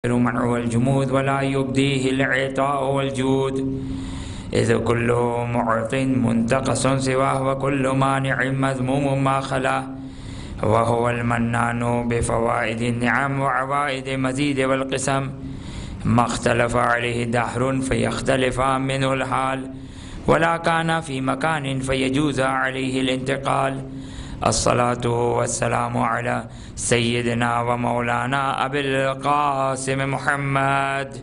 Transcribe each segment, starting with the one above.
المنع والجمود ولا يبديه العطاء والجود إذ كل معط منتقص سواه وكل مانع مذموم ما خلا وهو المنان بفوائد النعم وعوائد مزيد والقسم ما اختلف عليه دهر فيختلف منه الحال ولا كان في مكان فيجوز عليه الانتقال الصلاة والسلام على سيدنا ومولانا أبي القاسم محمد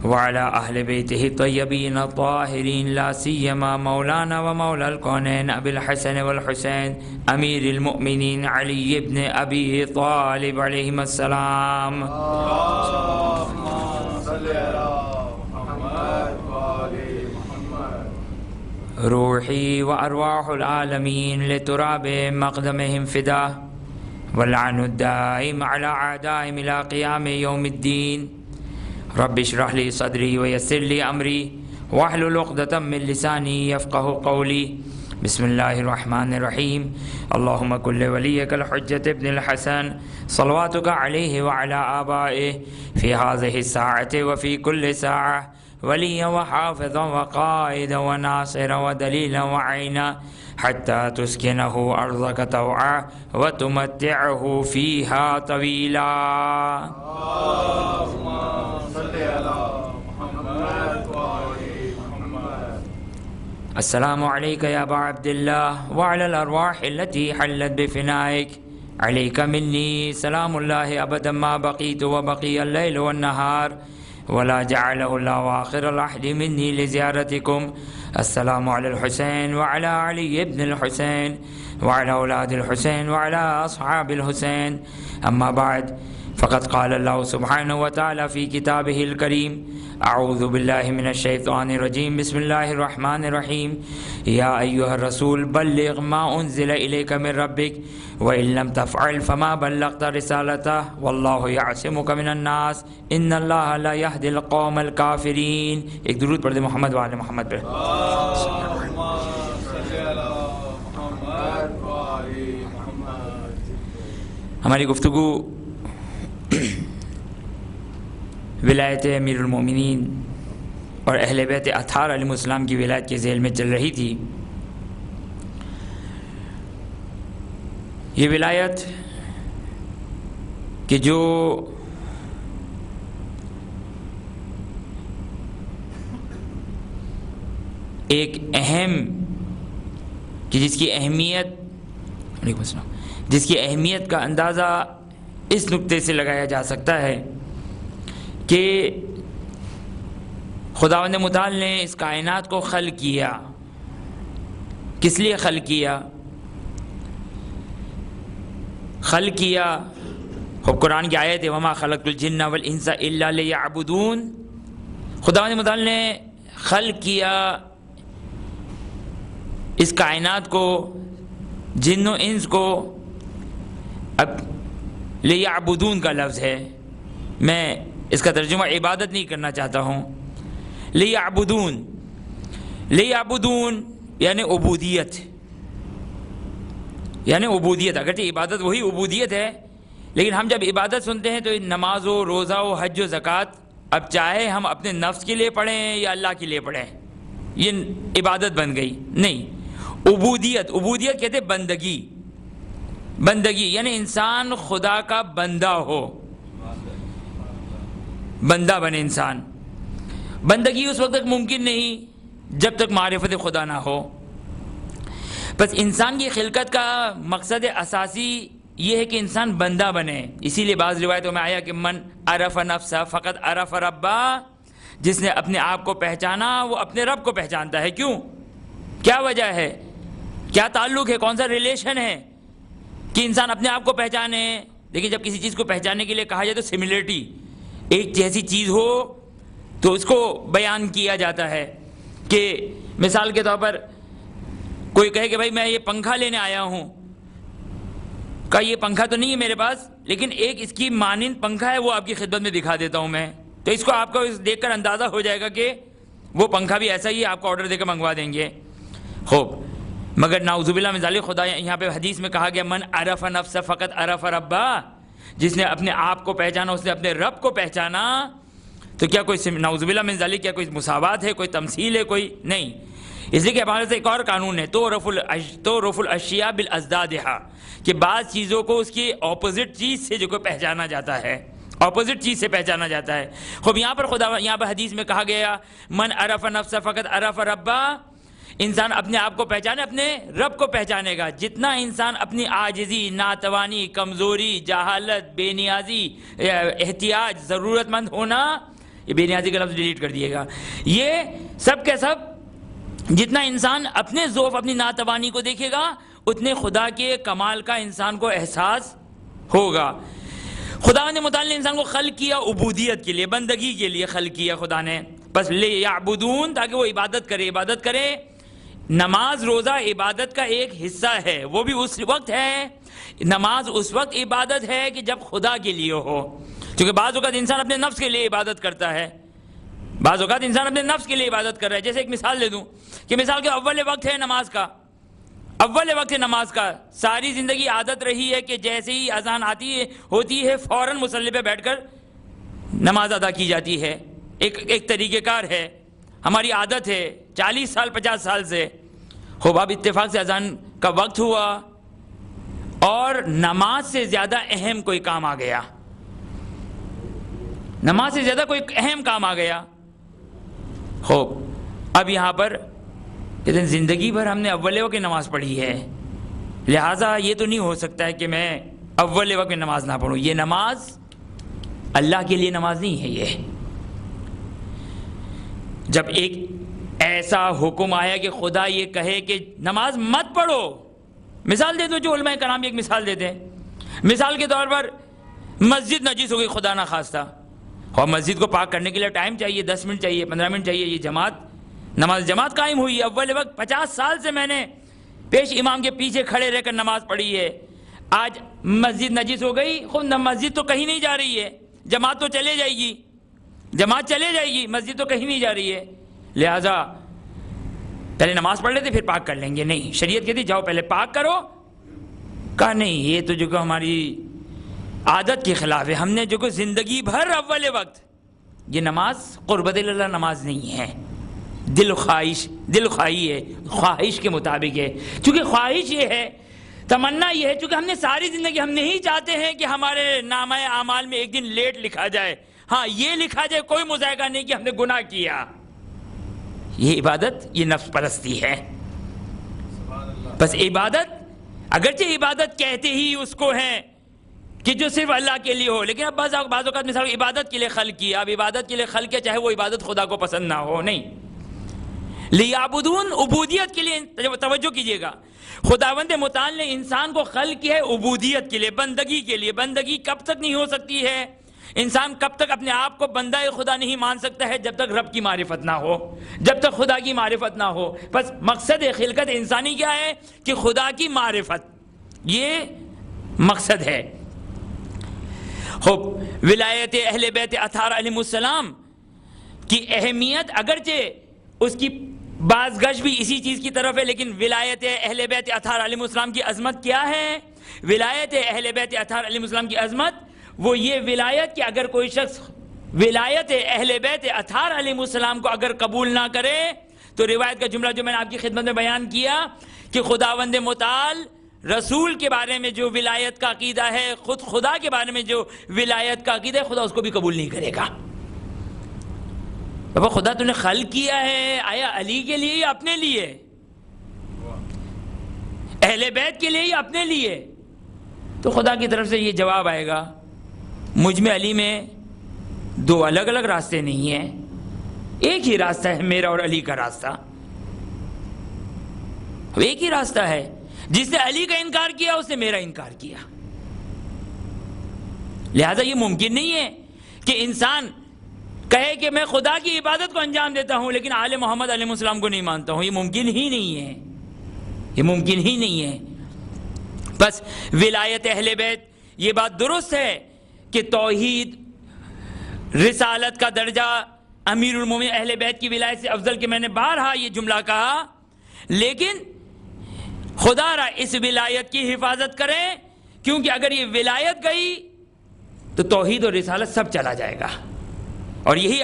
وعلى أهل بيته الطيبين الطاهرين لا سيما مولانا ومولى الكونين أبي الحسن والحسين أمير المؤمنين علي بن أبي طالب عليهما السلام. روحي وأرواح العالمين لتراب مقدمهم فداه واللعن الدائم على أعدائهم إلى قيام يوم الدين. رب اشرح لي صدري ويسر لي أمري واحلل عقدة من لساني يفقه قولي. بسم الله الرحمن الرحيم. اللهم كن لوليك الحجة ابن الحسن صلواتك عليه وعلى آبائه في هذه الساعة وفي كل ساعة وليا وحافظا وقائدا وناصرا ودليلا وعينا حتى تسكنه أرضك طوعا وتمتعه فيها طويلا. اللهم صل على محمد وآل محمد. السلام عليك يا أبا عبد الله وعلى الأرواح التي حلت بفنائك. عليك مني سلام الله أبدا ما بقيت وبقي الليل والنهار ولا جعله الله آخر العهد مني لزيارتكم. السلام على الحسين وعلى علي بن الحسين وعلى أولاد الحسين وعلى أصحاب الحسين. أما بعد فقد قال الله سبحانه وتعالى في كتابه الكريم أعوذ بالله من الشيطان الرجيم بسم الله الرحمن الرحيم. يا أيها الرسول بلغ ما أنزل إليك من ربك وإن لم تفعل فما بلغت رسالته والله يعصمك من الناس إن الله لا يهدي القوم الكافرين. ایک درود پڑھ دے محمد وآل محمد پر. ہماری گفتگو ولایت امیر المومنین اور اہل بیت اطہار علیہ السلام کی ولایت کے ذیل میں چل رہی تھی. یہ ولایت کہ جو ایک اہم کہ جس کی اہمیت کا اندازہ اس نقطے سے لگایا جا سکتا ہے کہ خداوند متعال نے اس کائنات کو خلق کیا. کس لیے خلق کیا؟ خلق کیا قرآن کی آیت ہے وما خلقت الجن والانس الا لیعبدون. خداوند متعال نے خلق کیا اس کائنات کو، جن و انس کو. اب لیعبدون کا لفظ ہے، میں اس کا ترجمہ عبادت نہیں کرنا چاہتا ہوں. لیعبدون یعنی عبودیت، اگرچہ عبادت وہی عبودیت ہے، لیکن ہم جب عبادت سنتے ہیں تو نماز و روزہ و حج و زکوٰۃ اب چاہے ہم اپنے نفس کے لیے پڑھیں یا اللہ کے لیے پڑھیں یہ عبادت بن گئی نہیں. عبودیت کہتے بندگی یعنی انسان خدا کا بندہ ہو، بندہ بنے انسان. بندگی اس وقت تک ممکن نہیں جب تک معرفت خدا نہ ہو. بس انسان کی خلقت کا مقصد اساسی یہ ہے کہ انسان بندہ بنے. اسی لیے بعض روایتوں میں آیا کہ من عرف نفسہ فقط عرف ربا، جس نے اپنے آپ کو پہچانا وہ اپنے رب کو پہچانتا ہے. کیوں؟ کیا وجہ ہے؟ کیا تعلق ہے؟ کون سا ریلیشن ہے کہ انسان اپنے آپ کو پہچانے؟ لیکن جب کسی چیز کو پہچاننے کے لیے کہا جائے تو سملرٹی، ایک جیسی چیز ہو تو اس کو بیان کیا جاتا ہے. کہ مثال کے طور پر کوئی کہے کہ بھائی میں یہ پنکھا لینے آیا ہوں، کہا یہ پنکھا تو نہیں ہے میرے پاس لیکن ایک اس کی مانند پنکھا ہے وہ آپ کی خدمت میں دکھا دیتا ہوں میں، تو اس کو آپ کو دیکھ کر اندازہ ہو جائے گا کہ وہ پنکھا بھی ایسا ہی آپ کو آرڈر دے کر منگوا دیں گے. خوب مگر نعوذ باللہ من ذالک خدا یہاں پہ حدیث میں کہا گیا من عرف نفسہ فقط عرف ربہ، جس نے اپنے آپ کو پہچانا اس نے اپنے رب کو پہچانا. تو کیا کوئی نعوذ باللہ من ذالک کیا کوئی مساوات ہے، کوئی تمثیل ہے؟ کوئی نہیں. اس لیے کہ ہمارے سے ایک اور قانون ہے تو رف الاشیاء بالازدادہا، کہ بعض چیزوں کو اس کی اپوزٹ چیز سے جو کو پہچانا جاتا ہے، اپوزٹ چیز سے پہچانا جاتا ہے. خوب یہاں پر حدیث میں کہا گیا من عرف نفسہ فقط عرف ربہ، انسان اپنے آپ کو پہچانے اپنے رب کو پہچانے گا. جتنا انسان اپنی عاجزی، ناتوانی، کمزوری، جہالت، بے نیازی، احتیاج، ضرورت مند ہونا، یہ بے نیازی کا لفظ ڈیلیٹ کر دیے گا، یہ سب کے سب جتنا انسان اپنے ضعف، اپنی ناتوانی کو دیکھے گا اتنے خدا کے کمال کا انسان کو احساس ہوگا. خداوند متعال نے انسان کو خلق کیا عبودیت کے لیے، بندگی کے لیے خلق کیا خدا نے، بس لیعبدون، تاکہ وہ عبادت کرے. نماز روزہ عبادت کا ایک حصہ ہے، وہ بھی اس وقت ہے، نماز اس وقت عبادت ہے کہ جب خدا کے لیے ہو. کیونکہ بعض اوقات انسان اپنے نفس کے لیے عبادت کرتا ہے، بعض اوقات انسان اپنے نفس کے لیے عبادت کر رہا ہے. جیسے ایک مثال دے دوں کہ مثال کے اول وقت ہے نماز کا، اول وقت ہے نماز کا، ساری زندگی عادت رہی ہے کہ جیسے ہی اذان ہوتی ہے فوراً مصلی پہ بیٹھ کر نماز ادا کی جاتی ہے. ایک طریقہ کار ہے، ہماری عادت ہے 40 سال 50 سال سے. خوب اب اتفاق سے اذان کا وقت ہوا اور نماز سے زیادہ اہم کوئی کام آ گیا، نماز سے زیادہ کوئی اہم کام آ گیا. خوب اب یہاں پر کہتے ہیں زندگی بھر ہم نے اول وقت نماز پڑھی ہے، لہٰذا یہ تو نہیں ہو سکتا ہے کہ میں اول وقت نماز نہ پڑھوں. یہ نماز اللہ کے لیے نماز نہیں ہے. یہ جب ایک ایسا حکم آیا کہ خدا یہ کہے کہ نماز مت پڑھو، مثال دے دو جو علماء کرام ایک مثال دیتے ہیں، مثال کے طور پر مسجد نجس ہو گئی خدا نہ خواستہ، اور مسجد کو پاک کرنے کے لیے ٹائم چاہیے، 10 منٹ چاہیے، 15 منٹ چاہیے. یہ نماز جماعت قائم ہوئی اول وقت، 50 سال سے میں نے پیش امام کے پیچھے کھڑے رہ کر نماز پڑھی ہے. آج مسجد نجس ہو گئی، خود مسجد تو کہیں نہیں جا رہی ہے، جماعت تو چلے جائے گی، جماعت چلے جائے گی، مسجد تو کہیں نہیں جا رہی ہے. لہٰذا پہلے نماز پڑھ لیتے پھر پاک کر لیں گے. نہیں، شریعت کہتی جاؤ پہلے پاک کرو. کہا نہیں، یہ تو جو کہ ہماری عادت کے خلاف ہے. ہم نے جو کہ زندگی بھر اول وقت، یہ نماز قربت اللہ نماز نہیں ہے، دل خواہی ہے، خواہش کے مطابق ہے. چونکہ خواہش یہ ہے، تمنا یہ ہے، چونکہ ہم نے ساری زندگی ہم نہیں چاہتے ہیں کہ ہمارے نامہ اعمال میں ایک دن لیٹ لکھا جائے، ہاں یہ لکھا جائے کوئی مذائقہ نہیں کہ ہم نے گناہ کیا. یہ عبادت، یہ نفس پرستی ہے. بس عبادت، اگرچہ عبادت کہتے ہی اس کو ہیں کہ جو صرف اللہ کے لیے ہو، لیکن اب بعض اوقات مثال عبادت کے لیے خلق کیا، اب عبادت کے لیے خلق کیا چاہے وہ عبادت خدا کو پسند نہ ہو. نہیں، لیعبدون، عبودیت کے لیے توجہ کیجئے گا. خداوند متعال نے انسان کو خلق کیا ہے عبودیت کے لیے، بندگی کے لیے. بندگی کب تک نہیں ہو سکتی ہے؟ انسان کب تک اپنے آپ کو بندہ خدا نہیں مان سکتا ہے؟ جب تک رب کی معرفت نہ ہو، جب تک خدا کی معرفت نہ ہو. بس مقصد خلقت انسانی کیا ہے؟ کہ خدا کی معرفت، یہ مقصد ہے. خوب ولایت اہل بیت اطہار علیہ السلام کی اہمیت اگرچہ اس کی بعض گش بھی اسی چیز کی طرف ہے، لیکن ولایت اہل بیت اطہار علیہ السلام کی عظمت کیا ہے؟ ولایت اہل بیت اطہار علیہ السلام کی عظمت وہ یہ ولایت کہ اگر کوئی شخص ولایت اہل بیت اطہار علیہ السلام کو اگر قبول نہ کرے تو روایت کا جملہ جو میں نے آپ کی خدمت میں بیان کیا کہ خداوند متعال رسول کے بارے میں جو ولایت کا عقیدہ ہے، خود خدا کے بارے میں جو ولایت کا عقیدہ ہے، خدا اس کو بھی قبول نہیں کرے گا. بابا خدا تو نے خلق کیا ہے، آیا علی کے لیے یا اپنے لیے؟ اہل بیت کے لیے یا اپنے لیے؟ تو خدا کی طرف سے یہ جواب آئے گا، مجھ میں علی میں دو الگ الگ راستے نہیں ہیں، ایک ہی راستہ ہے میرا اور علی کا راستہ، ایک ہی راستہ ہے. جس نے علی کا انکار کیا اس نے میرا انکار کیا. لہذا یہ ممکن نہیں ہے کہ انسان کہے کہ میں خدا کی عبادت کو انجام دیتا ہوں لیکن آل محمد علیہ السلام کو نہیں مانتا ہوں. یہ ممکن ہی نہیں ہے، یہ ممکن ہی نہیں ہے. بس ولایت اہل بیت، یہ بات درست ہے کہ توحید، رسالت کا درجہ امیر المومنین اہل بیت کی ولایت سے افضل، کہ میں نے بارہا یہ جملہ کہا، لیکن خدا را اس ولایت کی حفاظت کریں، کیونکہ اگر یہ ولایت گئی تو توحید اور رسالت سب چلا جائے گا۔ اور یہی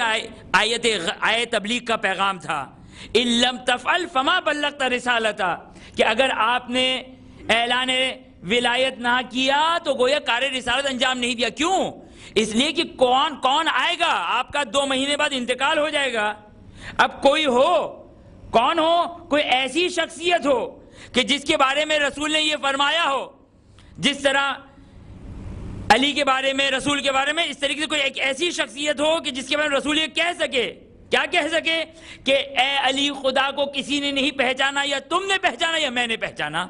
آیت تبلیغ کا پیغام تھا، ان لم تفعل فما بلغت رسالتا، کہ اگر آپ نے اعلان ولایت نہ کیا تو گویا کار رسالت انجام نہیں دیا۔ کیوں؟ اس لیے کہ کون آئے گا؟ آپ کا 2 مہینے بعد انتقال ہو جائے گا۔ اب کوئی ہو، کون ہو؟ کوئی ایسی شخصیت ہو کہ جس کے بارے میں رسول نے یہ فرمایا ہو، جس طرح علی کے بارے میں، رسول کے بارے میں، اس طریقے سے کوئی ایک ایسی شخصیت ہو کہ جس کے بارے میں رسول یہ کہہ سکے، کیا کہہ سکے کہ اے علی، خدا کو کسی نے نہیں پہچانا، یا تم نے پہچانا یا میں نے پہچانا۔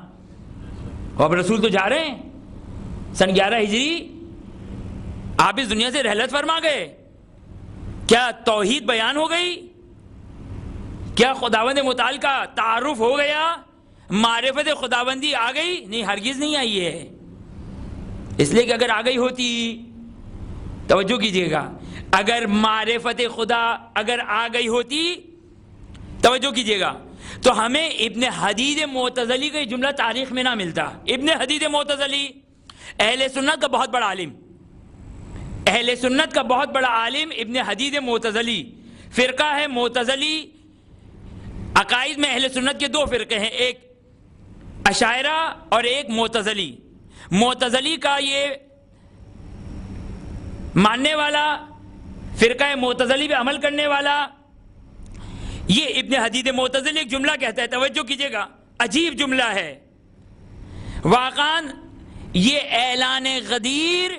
اب رسول تو جا رہے ہیں، سن 11 ہجری آپ اس دنیا سے رحلت فرما گئے۔ کیا توحید بیان ہو گئی؟ کیا خداوند متعال کا تعارف ہو گیا؟ معرفت خداوندی آ گئی؟ نہیں، ہرگز نہیں آئی ہے۔ اس لیے کہ اگر آ گئی ہوتی، توجہ کیجئے گا، اگر معرفت خدا اگر آ گئی ہوتی، توجہ کیجئے گا، تو ہمیں ابن حدید معتزلی کا یہ جملہ تاریخ میں نہ ملتا۔ ابن حدید معتزلی اہل سنت کا بہت بڑا عالم، اہل سنت کا بہت بڑا عالم ابن حدید معتزلی، فرقہ ہے معتزلی۔ عقائد میں اہل سنت کے 2 فرقے ہیں، ایک اشاعرہ اور ایک معتزلی۔ معتزلی کا یہ ماننے والا، فرقہ معتزلی پہ عمل کرنے والا، یہ ابن حدید معتزلی ایک جملہ کہتا ہے، توجہ کیجئے گا، عجیب جملہ ہے۔ واقعاً یہ اعلان غدیر،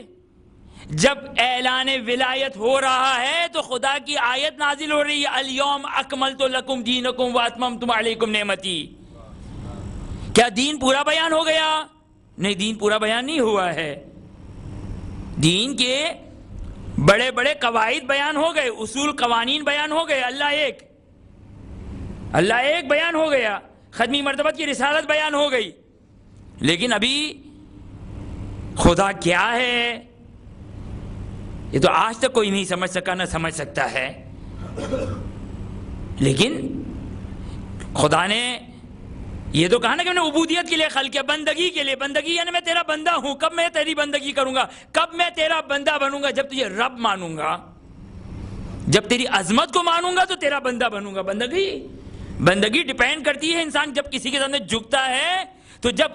جب اعلان ولایت ہو رہا ہے تو خدا کی آیت نازل ہو رہی ہے، الیوم اکملت لکم دینکم واتممت علیکم نعمتی۔ کیا دین پورا بیان ہو گیا؟ نہیں، دین پورا بیان نہیں ہوا ہے۔ دین کے بڑے بڑے قواعد بیان ہو گئے، اصول قوانین بیان ہو گئے، اللہ ایک بیان ہو گیا، ختمی مرتبت کی رسالت بیان ہو گئی، لیکن ابھی خدا کیا ہے یہ تو آج تک کوئی نہیں سمجھ سکا، نہ سمجھ سکتا ہے۔ لیکن خدا نے یہ تو کہا نا کہ میں نے عبودیت کے لیے خلق کیا، بندگی کے لیے۔ بندگی یعنی میں تیرا بندہ ہوں، کب میں تیری بندگی کروں گا، کب میں تیرا بندہ بنوں گا؟ جب تجھے رب مانوں گا، جب تیری عظمت کو مانوں گا تو تیرا بندہ بنوں گا۔ بندگی ڈیپینڈ کرتی ہے، انسان جب کسی کے سامنے جھکتا ہے تو جب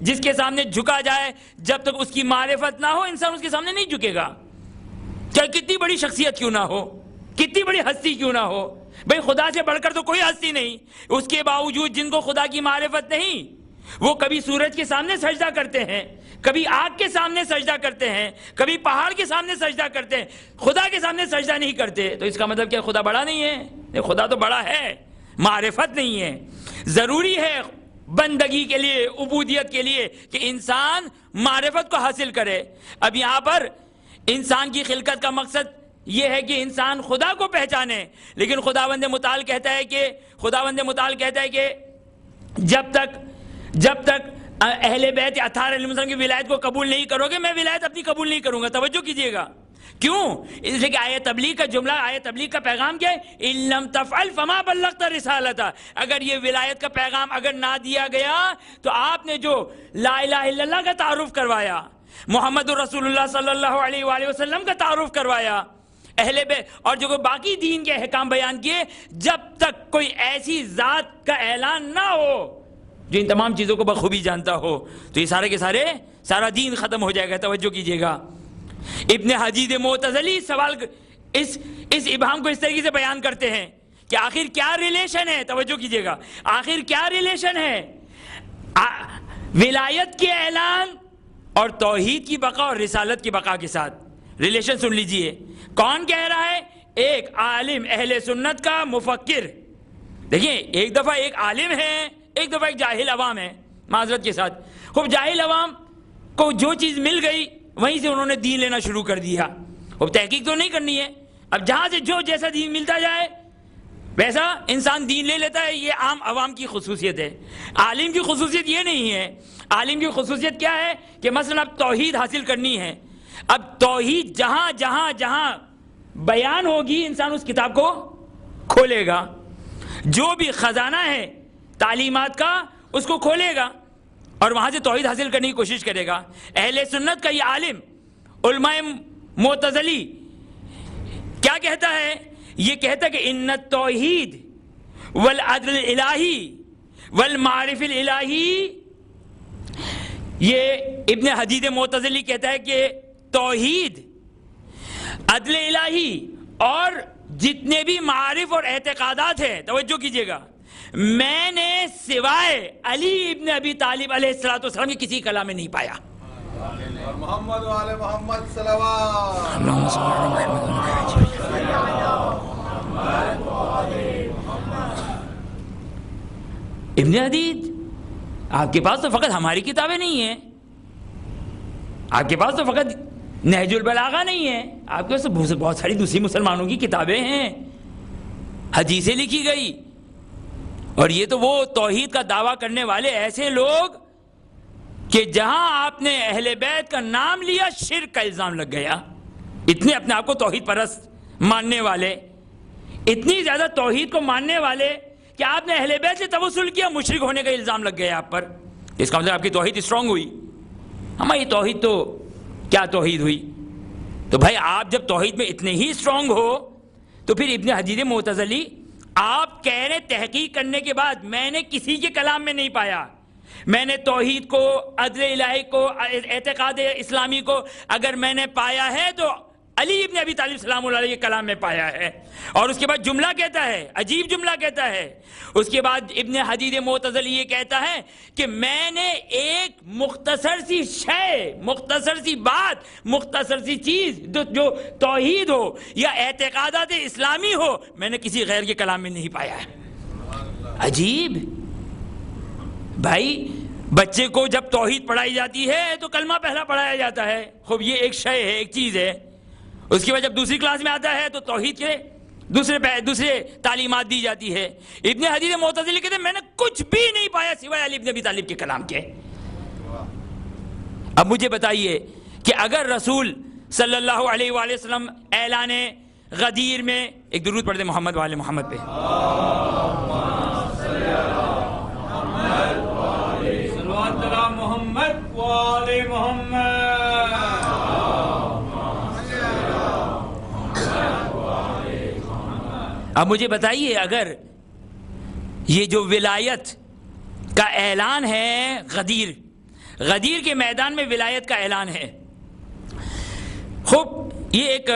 جس کے سامنے جھکا جائے، جب تک اس کی معرفت نہ ہو، انسان اس کے سامنے نہیں جھکے گا، چاہے کتنی بڑی شخصیت کیوں نہ ہو، کتنی بڑی ہستی کیوں نہ ہو۔ بھئی خدا سے بڑھ کر تو کوئی ہستی نہیں، اس کے باوجود جن کو خدا کی معرفت نہیں، وہ کبھی سورج کے سامنے سجدہ کرتے ہیں، کبھی آگ کے سامنے سجدہ کرتے ہیں، کبھی پہاڑ کے سامنے سجدہ کرتے ہیں، خدا کے سامنے سجدہ نہیں کرتے۔ تو اس کا مطلب کیا خدا بڑا نہیں ہے؟ خدا تو بڑا ہے، معرفت نہیں ہے۔ ضروری ہے بندگی کے لیے، عبودیت کے لیے کہ انسان معرفت کو حاصل کرے۔ اب یہاں پر انسان کی خلقت کا مقصد یہ ہے کہ انسان خدا کو پہچانے، لیکن خداوند متعال کہتا ہے کہ جب تک اہل بیت اطہار علیہ السلام کی ولایت کو قبول نہیں کرو گے، میں ولایت اپنی قبول نہیں کروں گا۔ توجہ کیجئے گا، کیوں؟ اس لیے کہ آیت تبلیغ کا جملہ، آیت تبلیغ کا پیغام کیا ہے؟ ان لم تفعل فما بلغت رسالتا۔ اگر یہ ولایت کا پیغام اگر نہ دیا گیا تو آپ نے جو لا الہ الا اللہ کا تعارف کروایا، محمد رسول اللہ صلی اللہ علیہ وآلہ وسلم کا تعارف کروایا، اہل بیت اور جو باقی دین کے احکام بیان کیے، جب تک کوئی ایسی ذات کا اعلان نہ ہو جو ان تمام چیزوں کو بخوبی جانتا ہو، تو یہ سارے کے سارے سارا دین ختم ہو جائے گا۔ توجہ کیجئے گا، ابن حدید معتزلی سوال اس ابہام کو اس طریقے سے بیان کرتے ہیں کہ آخر کیا ریلیشن ہے؟ توجہ کیجئے گا، آخر کیا ریلیشن ہے ولایت کے اعلان اور توحید کی بقا اور رسالت کی بقا کے ساتھ؟ ریلیشن سن لیجئے، کون کہہ رہا ہے؟ ایک عالم اہل سنت کا مفکر۔ دیکھیں، ایک دفعہ ایک عالم ہے، ایک دفعہ ایک جاہل عوام ہے، معذرت کے ساتھ۔ خوب جاہل عوام کو جو چیز مل گئی وہیں سے انہوں نے دین لینا شروع کر دیا۔ اب تحقیق تو نہیں کرنی ہے، اب جہاں سے جو جیسا دین ملتا جائے ویسا انسان دین لے لیتا ہے۔ یہ عام عوام کی خصوصیت ہے، عالم کی خصوصیت یہ نہیں ہے۔ عالم کی خصوصیت کیا ہے کہ مثلا اب توحید حاصل کرنی ہے، اب توحید جہاں جہاں جہاں بیان ہوگی انسان اس کتاب کو کھولے گا، جو بھی خزانہ ہے تعلیمات کا اس کو کھولے گا اور وہاں سے توحید حاصل کرنے کی کوشش کرے گا. اہل سنت کا یہ عالم علماء معتزلی کیا کہتا ہے؟ یہ کہتا ہے کہ ان التوحید والعدل الالہی والمعرف الالہی، یہ ابن حدید معتزلی کہتا ہے کہ توحید، عدل الہی اور جتنے بھی معارف اور اعتقادات ہیں، توجہ کیجئے گا، میں نے سوائے علی ابن ابی طالب علیہ السلام کے کسی کلام میں نہیں پایا. محمد وعلى محمد صلوات. اللهم صل على محمد. ابن حدید، آپ کے پاس تو فقط ہماری کتابیں نہیں ہیں، آپ کے پاس تو فقط نہج البلاغہ نہیں ہے، آپ کے پاس تو بہت ساری دوسری مسلمانوں کی کتابیں ہیں، حدیثیں لکھی گئی. اور یہ تو وہ توحید کا دعویٰ کرنے والے ایسے لوگ کہ جہاں آپ نے اہل بیت کا نام لیا شرک کا الزام لگ گیا. اتنے اپنے آپ کو توحید پرست ماننے والے، اتنی زیادہ توحید کو ماننے والے کہ آپ نے اہل بیت سے توسل کیا، مشرک ہونے کا الزام لگ گیا آپ پر. اس کا مطلب آپ کی توحید اسٹرانگ ہوئی. ہماری توحید تو کیا توحید ہوئی؟ تو بھائی آپ جب توحید میں اتنے ہی اسٹرانگ ہو تو پھر ابن حدید معتزلی آپ کہہ رہے تحقیق کرنے کے بعد میں نے کسی کے کلام میں نہیں پایا، میں نے توحید کو، عدل الہی کو، اعتقاد اسلامی کو اگر میں نے پایا ہے تو علی ابن ابی طالب سلام اللہ علیہ کے کلام میں پایا ہے. اور اس کے بعد جملہ کہتا ہے، عجیب جملہ کہتا ہے، اس کے بعد ابن حدید معتزلی یہ کہتا ہے کہ میں نے ایک مختصر سی شے، مختصر سی بات، مختصر سی چیز جو توحید ہو یا اعتقادات اسلامی ہو، میں نے کسی غیر کے کلام میں نہیں پایا ہے. عجیب. بھائی بچے کو جب توحید پڑھائی جاتی ہے تو کلمہ پہلا پڑھایا جاتا ہے، خوب یہ ایک شے ہے، ایک چیز ہے. اس کے بعد جب دوسری کلاس میں آتا ہے تو توحید کے دوسرے تعلیمات دی جاتی ہے. ابن حدید معتزلی کہتے ہیں میں نے کچھ بھی نہیں پایا سوائے علی ابن ابی طالب کے کلام کے. اب مجھے بتائیے کہ اگر رسول صلی اللہ علیہ وآلہ وسلم اعلان غدیر میں، ایک درود پڑھ دیں محمد وآل محمد پہ. محمد وعلى محمد. اب مجھے بتائیے اگر یہ جو ولایت کا اعلان ہے، غدیر کے میدان میں ولایت کا اعلان ہے، خوب یہ ایک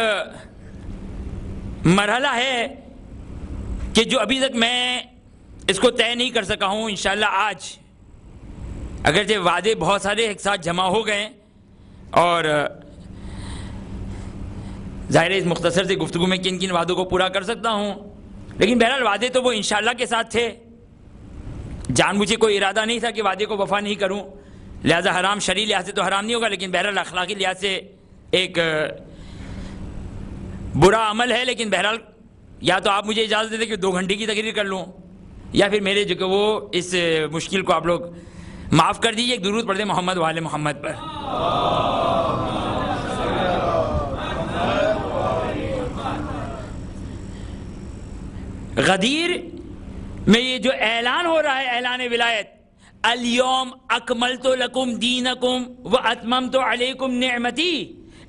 مرحلہ ہے کہ جو ابھی تک میں اس کو طے نہیں کر سکا ہوں. انشاءاللہ آج اگرچہ وعدے بہت سارے ایک ساتھ جمع ہو گئے اور ظاہر ہے اس مختصر سے گفتگو میں کن کن وعدوں کو پورا کر سکتا ہوں، لیکن بہرحال وعدے تو وہ انشاءاللہ کے ساتھ تھے. جان مجھے کوئی ارادہ نہیں تھا کہ وعدے کو وفا نہیں کروں، لہذا حرام شرعی لحاظ سے تو حرام نہیں ہوگا، لیکن بہرحال اخلاقی لحاظ سے ایک برا عمل ہے. لیکن بہرحال یا تو آپ مجھے اجازت دے دیں کہ 2 گھنٹے کی تقریر کر لوں، یا پھر میرے جو کہ وہ اس مشکل کو آپ لوگ معاف کر دیجیے. ایک درود پڑھ دیں محمد وآل محمد پر. غدیر میں یہ جو اعلان ہو رہا ہے، اعلان ولایت، الیوم اکملت لکم دینکم واتممت علیکم نعمتی،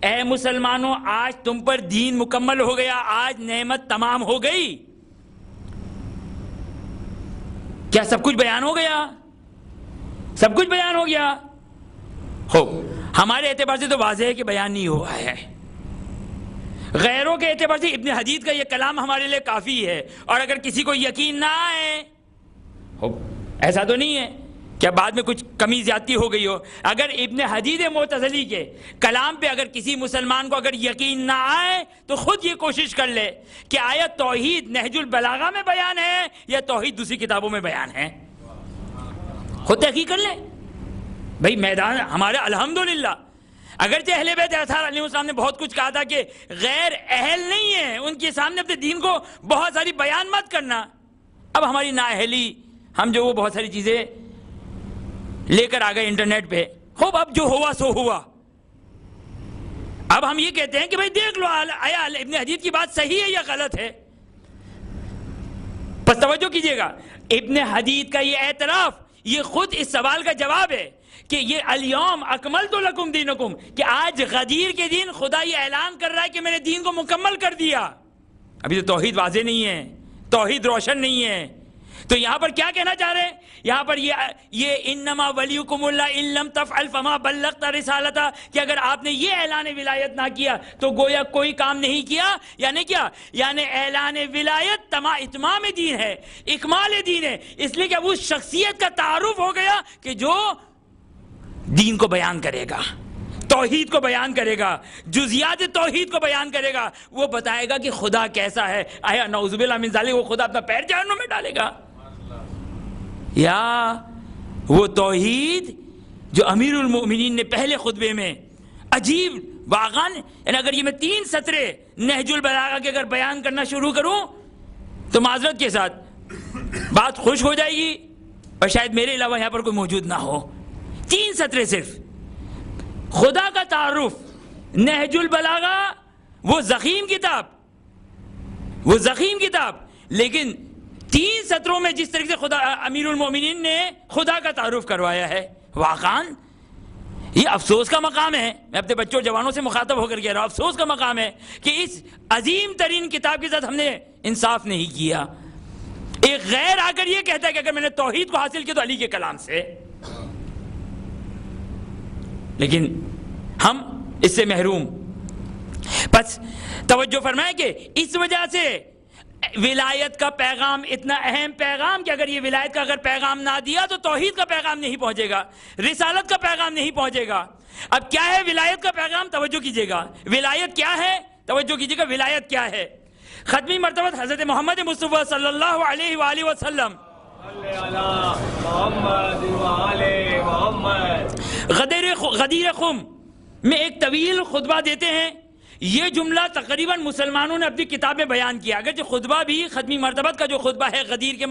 اے مسلمانوں آج تم پر دین مکمل ہو گیا، آج نعمت تمام ہو گئی. کیا سب کچھ بیان ہو گیا؟ سب کچھ بیان ہو گیا؟ ہمارے اعتبار سے تو واضح ہے کہ بیان نہیں ہوا ہے. غیروں کے اعتبار سے ابن حدید کا یہ کلام ہمارے لیے کافی ہے. اور اگر کسی کو یقین نہ آئے، ایسا تو نہیں ہے کیا بعد میں کچھ کمی زیادتی ہو گئی ہو، اگر ابن حدید معتزلی کے کلام پہ اگر کسی مسلمان کو اگر یقین نہ آئے تو خود یہ کوشش کر لے کہ آیا توحید نہج البلاغہ میں بیان ہے یا توحید دوسری کتابوں میں بیان ہے. خود تحقیق کر لیں. بھئی میدان ہمارے الحمدللہ، اگرچہ اہل بیت اطہار علیہ السلام نے بہت کچھ کہا تھا کہ غیر اہل نہیں ہیں، ان کے سامنے اپنے دین کو بہت ساری بیان مت کرنا. اب ہماری نااہلی، ہم جو وہ بہت ساری چیزیں لے کر آ گئے انٹرنیٹ پہ، خوب اب جو ہوا سو ہوا. اب ہم یہ کہتے ہیں کہ بھئی دیکھ لو آیا ابن حدید کی بات صحیح ہے یا غلط ہے. پس توجہ کیجئے گا، ابن حدید کا یہ اعتراف یہ خود اس سوال کا جواب ہے کہ یہ الیوم اکملت لکم دینکم، کہ آج غدیر کے دن خدا یہ اعلان کر رہا ہے کہ میں نے دین کو مکمل کر دیا۔ ابھی تو توحید واضح نہیں ہے، توحید روشن نہیں ہے، تو یہاں پر کیا کہنا چاہ رہے ہیں؟ یہاں پر یہ انما ولیکم اللہ ان لم تفعل فما بلغت رسالتہ، کہ اگر آپ نے یہ اعلان ولایت نہ کیا تو گویا کوئی کام نہیں کیا، یعنی کیا؟ یعنی اعلان ولایت اتمام دین ہے، اکمال دین ہے، اس لیے کہ اب اس شخصیت کا تعارف ہو گیا کہ جو دین کو بیان کرے گا، توحید کو بیان کرے گا، جزیات توحید کو بیان کرے گا، وہ بتائے گا کہ خدا کیسا ہے۔ آیا نعوذ باللہ من ذالک وہ خدا اپنا پیر جہنم میں ڈالے گا؟ یا وہ توحید جو امیر المؤمنین نے پہلے خطبے میں عجیب واقعاً، یعنی اگر یہ میں 3 سطرے نہج البلاغہ کے اگر بیان کرنا شروع کروں تو معذرت کے ساتھ بات خوش ہو جائے گی اور شاید میرے علاوہ یہاں پر کوئی موجود نہ ہو۔ 3 سطرے صرف خدا کا تعارف، نہج البلاغہ وہ ضخیم کتاب، لیکن 3 سطروں میں جس طریقے سے خدا امیر المومنین نے خدا کا تعارف کروایا ہے، واقعاً یہ افسوس کا مقام ہے۔ میں اپنے بچوں جوانوں سے مخاطب ہو کر کہہ رہا ہوں، افسوس کا مقام ہے کہ اس عظیم ترین کتاب کے ساتھ ہم نے انصاف نہیں کیا۔ ایک غیر آ کر یہ کہتا ہے کہ اگر میں نے توحید کو حاصل کیا تو علی کے کلام سے، لیکن ہم اس سے محروم۔ بس توجہ فرمائیں کہ اس وجہ سے ولایت کا پیغام اتنا اہم پیغام کہ اگر یہ ولایت کا اگر پیغام نہ دیا تو توحید کا پیغام نہیں پہنچے گا، رسالت کا پیغام نہیں پہنچے گا۔ اب کیا ہے ولایت کا پیغام؟ توجہ کیجئے گا، ولایت کیا ہے؟ توجہ کیجئے گا، ولایت کیا ہے؟ ختمی مرتبہ حضرت محمد مصطفیٰ صلی اللہ علیہ وآلہ وسلم غدیر خم میں ایک طویل خطبہ دیتے ہیں۔ یہ جملہ تقریباً مسلمانوں نے اپنی کتاب میں بیان کیا، اگر جو خطبہ بھی ختمی مرتبت کا جو خطبہ ہے غدیر کے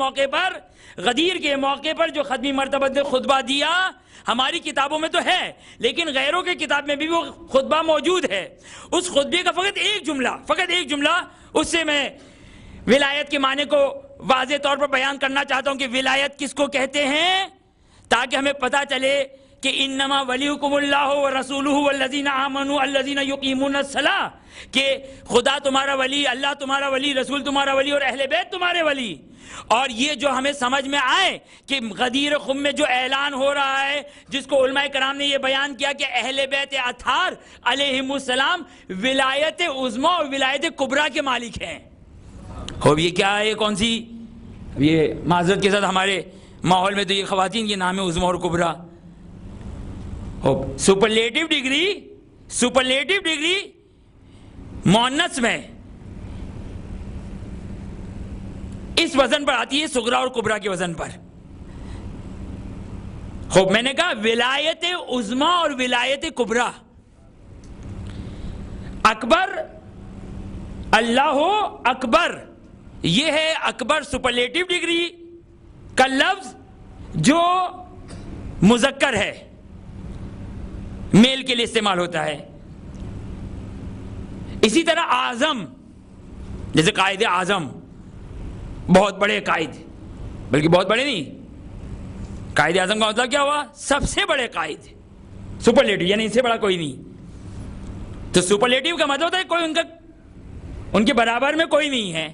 موقع پر جو ختمی مرتبت نے خطبہ دیا ہماری کتابوں میں تو ہے، لیکن غیروں کے کتاب میں بھی وہ خطبہ موجود ہے۔ اس خطبے کا فقط ایک جملہ اس سے میں ولایت کے معنی کو واضح طور پر بیان کرنا چاہتا ہوں کہ ولایت کس کو کہتے ہیں، تاکہ ہمیں پتہ چلے کہ انما ولیکم اللہ ورسولہ والذین آمنوا الذین یقیمون الصلاۃ، کہ خدا تمہارا ولی، اللہ تمہارا ولی، رسول تمہارا ولی اور اہل بیت تمہارے ولی۔ اور یہ جو ہمیں سمجھ میں آئے کہ غدیر خم میں جو اعلان ہو رہا ہے، جس کو علماء کرام نے یہ بیان کیا کہ اہل بیت اطہار علیہم السلام ولایت عظمیٰ اور ولایت کبریٰ کے مالک ہیں۔ اب یہ کیا ہے، کون سی؟ یہ معذرت کے ساتھ ہمارے ماحول میں تو یہ خواتین کے نام ہے عظمیٰ اور کبریٰ۔ سپرلیٹو ڈگری مؤنث میں اس وزن پر آتی ہے، صغریٰ اور کبریٰ کے وزن پر۔ خوب میں نے کہا ولایت عظمیٰ اور ولایت کبریٰ، اکبر، اللہ اکبر، یہ ہے اکبر سپرلیٹو ڈگری کا لفظ جو مذکر ہے، میل کے لیے استعمال ہوتا ہے۔ اسی طرح اعظم، جیسے قائد اعظم، بہت بڑے قائد، بلکہ بہت بڑے نہیں، قائد اعظم کا مطلب کیا ہوا؟ سب سے بڑے قائد، سپرلیٹو، یعنی ان سے بڑا کوئی نہیں۔ تو سپرلیٹو کا مطلب ہوتا ہے کوئی ان کے برابر میں کوئی نہیں ہے۔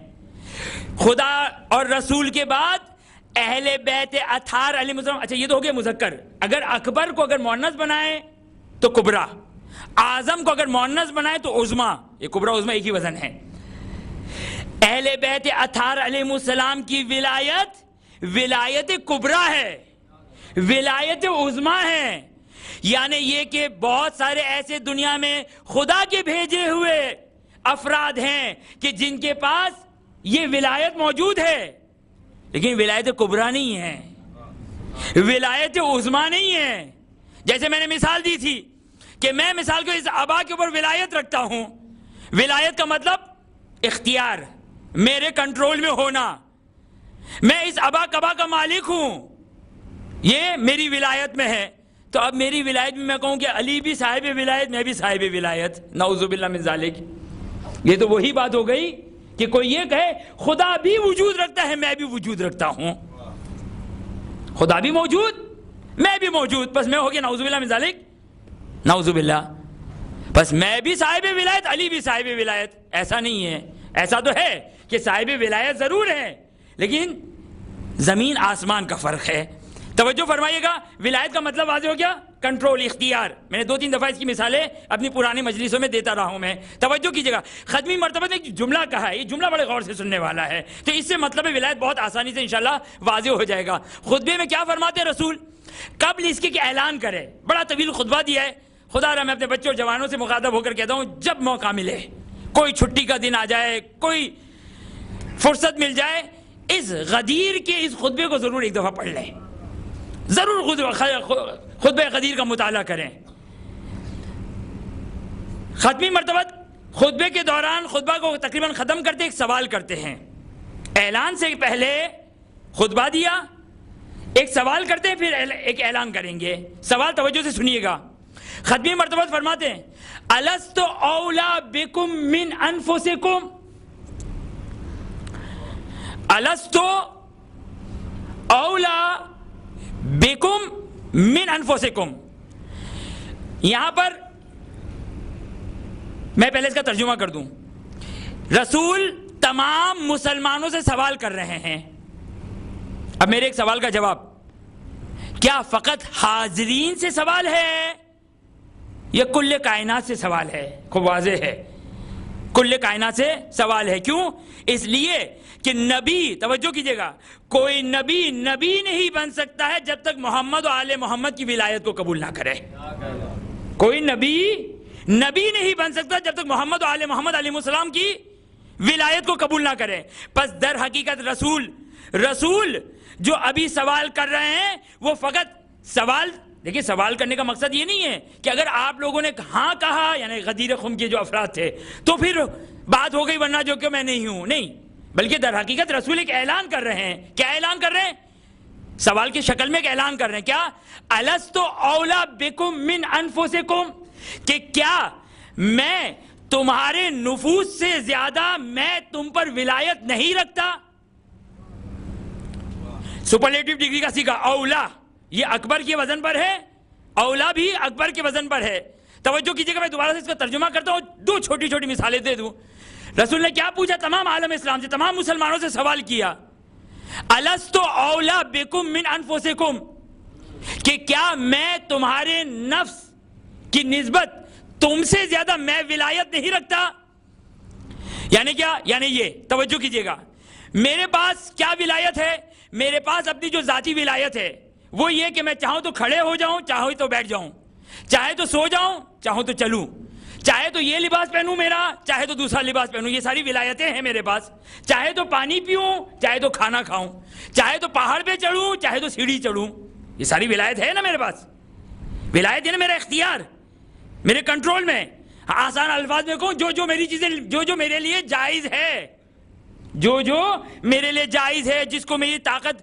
خدا اور رسول کے بعد اہل بیت اطہار علیہ السلام، اچھا یہ تو ہو گیا مذکر۔ اگر اکبر کو اگر مؤنث بنائے تو کبریٰ، اعظم کو اگر مؤنث بنائے تو عظمیٰ، یہ کبریٰ عظمیٰ ایک ہی وزن ہے۔ اہل بیت اطہار علیہ السلام کی ولایت کبریٰ ہے، ولایت عظمیٰ ہے، یعنی یہ کہ بہت سارے ایسے دنیا میں خدا کے بھیجے ہوئے افراد ہیں کہ جن کے پاس یہ ولایت موجود ہے، لیکن ولایت کبریٰ نہیں ہے، ولایت عظمیٰ نہیں ہے۔ جیسے میں نے مثال دی تھی کہ میں مثال کو اس ابا کے اوپر ولایت رکھتا ہوں، ولایت کا مطلب اختیار، میرے کنٹرول میں ہونا، میں اس ابا کبا کا مالک ہوں، یہ میری ولایت میں ہے۔ تو اب میری ولایت میں کہوں کہ علی بھی صاحب ولایت، میں بھی صاحب ولایت، نعوذ باللہ من ذالک، یہ تو وہی بات ہو گئی کہ کوئی یہ کہے خدا بھی وجود رکھتا ہے، میں بھی وجود رکھتا ہوں۔ خدا بھی موجود، میں بھی موجود، بس میں ہو گیا نعوذ باللہ من ذالک، نعوذ باللہ، بس میں بھی صاحب ولایت، علی بھی صاحب ولایت. ایسا نہیں ہے، ایسا تو ہے کہ صاحب ولایت ضرور ہے لیکن زمین آسمان کا فرق ہے. توجہ فرمائیے گا، ولایت کا مطلب واضح ہو گیا، کنٹرول، اختیار. میں نے 2-3 دفعہ اس کی مثالیں اپنی پرانی مجلسوں میں دیتا رہا ہوں. میں توجہ کیجیے گا، ختمی مرتبہ نے ایک جملہ کہا ہے، یہ جملہ بڑے غور سے سننے والا ہے، تو اس سے مطلب ولایت بہت آسانی سے انشاءاللہ واضح ہو جائے گا. خطبے میں کیا فرماتے ہیں رسول؟ قبل اس کے کہ اعلان کرے، بڑا طویل خطبہ دیا ہے. خدا رہا میں اپنے بچوں اور جوانوں سے مخاطب ہو کر کہتا ہوں، جب موقع ملے، کوئی چھٹی کا دن آ جائے، کوئی فرصت مل جائے، اس غدیر کے اس خطبے کو ضرور ایک دفعہ پڑھ لیں، ضرور خطبہ غدیر کا مطالعہ کریں. ختمی مرتبہ خطبے کے دوران خطبہ کو تقریباً ختم کرتے ایک سوال کرتے ہیں. اعلان سے پہلے خطبہ دیا، ایک سوال کرتے ہیں، پھر ایک اعلان کریں گے. سوال توجہ سے سنیے گا. ختمی مرتبہ فرماتے ہیں، الست اولا بکم من انفسکم، الست اولا بکم من انفسکم. یہاں پر میں پہلے اس کا ترجمہ کر دوں. رسول تمام مسلمانوں سے سوال کر رہے ہیں. اب میرے ایک سوال کا جواب، کیا فقط حاضرین سے سوال ہے یا کل کائنات سے سوال ہے؟ خوب واضح ہے، کل کائنات سے سوال ہے. کیوں؟ اس لیے کہ نبی، توجہ کیجئے گا، کوئی نبی نہیں بن سکتا ہے جب تک محمد و آل محمد کی ولایت کو قبول نہ کرے. کوئی نبی نہیں بن سکتا جب تک محمد و آل محمد علیہ السلام کی ولایت کو قبول نہ کرے. پس در حقیقت رسول جو ابھی سوال کر رہے ہیں وہ فقط سوال، دیکھیں سوال کرنے کا مقصد یہ نہیں ہے کہ اگر آپ لوگوں نے ہاں کہا، یعنی غدیر خم کے جو افراد تھے، تو پھر بات ہو گئی ورنہ جو کہ میں نہیں ہوں، نہیں، بلکہ در حقیقت رسول ایک اعلان کر رہے ہیں. کیا اعلان کر رہے ہیں؟ سوال کی شکل میں ایک اعلان کر رہے ہیں. کیا؟ الست اولا بکم من انفسکم، کہ کیا میں تمہارے نفوس سے زیادہ میں تم پر ولایت نہیں رکھتا؟ سپرلیٹو ڈگری کا سیکھا، اولا، یہ اکبر کے وزن پر ہے، اولا بھی اکبر کے وزن پر ہے. توجہ کیجئے گا، میں دوبارہ سے اس کا ترجمہ کرتا ہوں، 2 چھوٹی مثالیں دے دوں. رسول نے کیا پوچھا؟ تمام عالم اسلام سے، تمام مسلمانوں سے سوال کیا، الست اولا بکم من انفسکم، کہ کیا میں تمہارے نفس کی نسبت تم سے زیادہ میں ولایت نہیں رکھتا؟ یعنی کیا؟ یعنی یہ توجہ کیجئے گا، میرے پاس کیا ولایت ہے؟ میرے پاس اپنی جو ذاتی ولایت ہے وہ یہ کہ میں چاہوں تو کھڑے ہو جاؤں، چاہوں تو بیٹھ جاؤں، چاہے تو سو جاؤں، چاہوں تو چلوں، چاہے تو یہ لباس پہنوں میرا، چاہے تو دوسرا لباس پہنوں. یہ ساری ولایتیں ہیں میرے پاس. چاہے تو پانی پیوں، چاہے تو کھانا کھاؤں، چاہے تو پہاڑ پہ چڑھوں، چاہے تو سیڑھی چڑھوں. یہ ساری ولایت ہے نا میرے پاس. ولایت ہے نا میرا اختیار، میرے کنٹرول میں. آسان الفاظ میں کہوں، جو میری چیزیں، جو میرے لیے جائز ہے، جو میرے لیے جائز ہے، جس کو میری طاقت،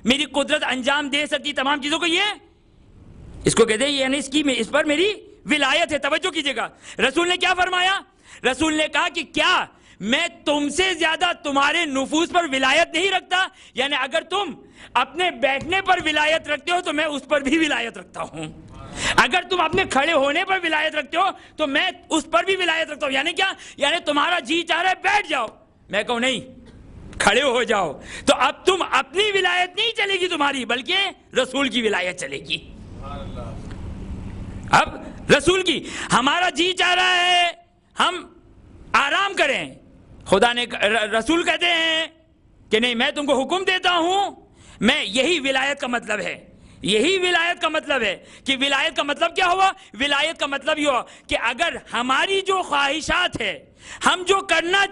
میری قدرت انجام دے سکتی تمام چیزوں کو، یہ اس کو کہتے ہیں، یعنی اس پر میری ولایت ہے. توجہ کیجئے گا، رسول نے کیا فرمایا؟ رسول نے کہا کہ کیا میں تم سے زیادہ تمہارے نفوس پر ولایت نہیں رکھتا؟ یعنی اگر تم اپنے بیٹھنے پر ولایت رکھتے ہو تو میں اس پر بھی ولایت رکھتا ہوں. اگر تم اپنے کھڑے ہونے پر ولایت رکھتے ہو تو میں اس پر بھی ولایت رکھتا ہوں. یعنی کیا؟ یعنی تمہارا جی چاہ رہا ہے بیٹھ جاؤ، میں کہوں نہیں کھڑے ہو جاؤ، تو اب تم اپنی ولایت نہیں چلے گی تمہاری، بلکہ رسول کی ولایت چلے گی. اب رسول کی، ہمارا جی چاہ رہا ہے ہم آرام کریں، خدا نے، رسول کہتے ہیں کہ نہیں، میں تم کو حکم دیتا ہوں. میں، یہی ولایت کا مطلب ہے، یہی ولایت کا مطلب ہے. کہ ولایت کا مطلب کیا ہوا؟ ولایت کا مطلب یہ ہوا کہ اگر ہماری جو خواہشات ہے، ہم جو کرنا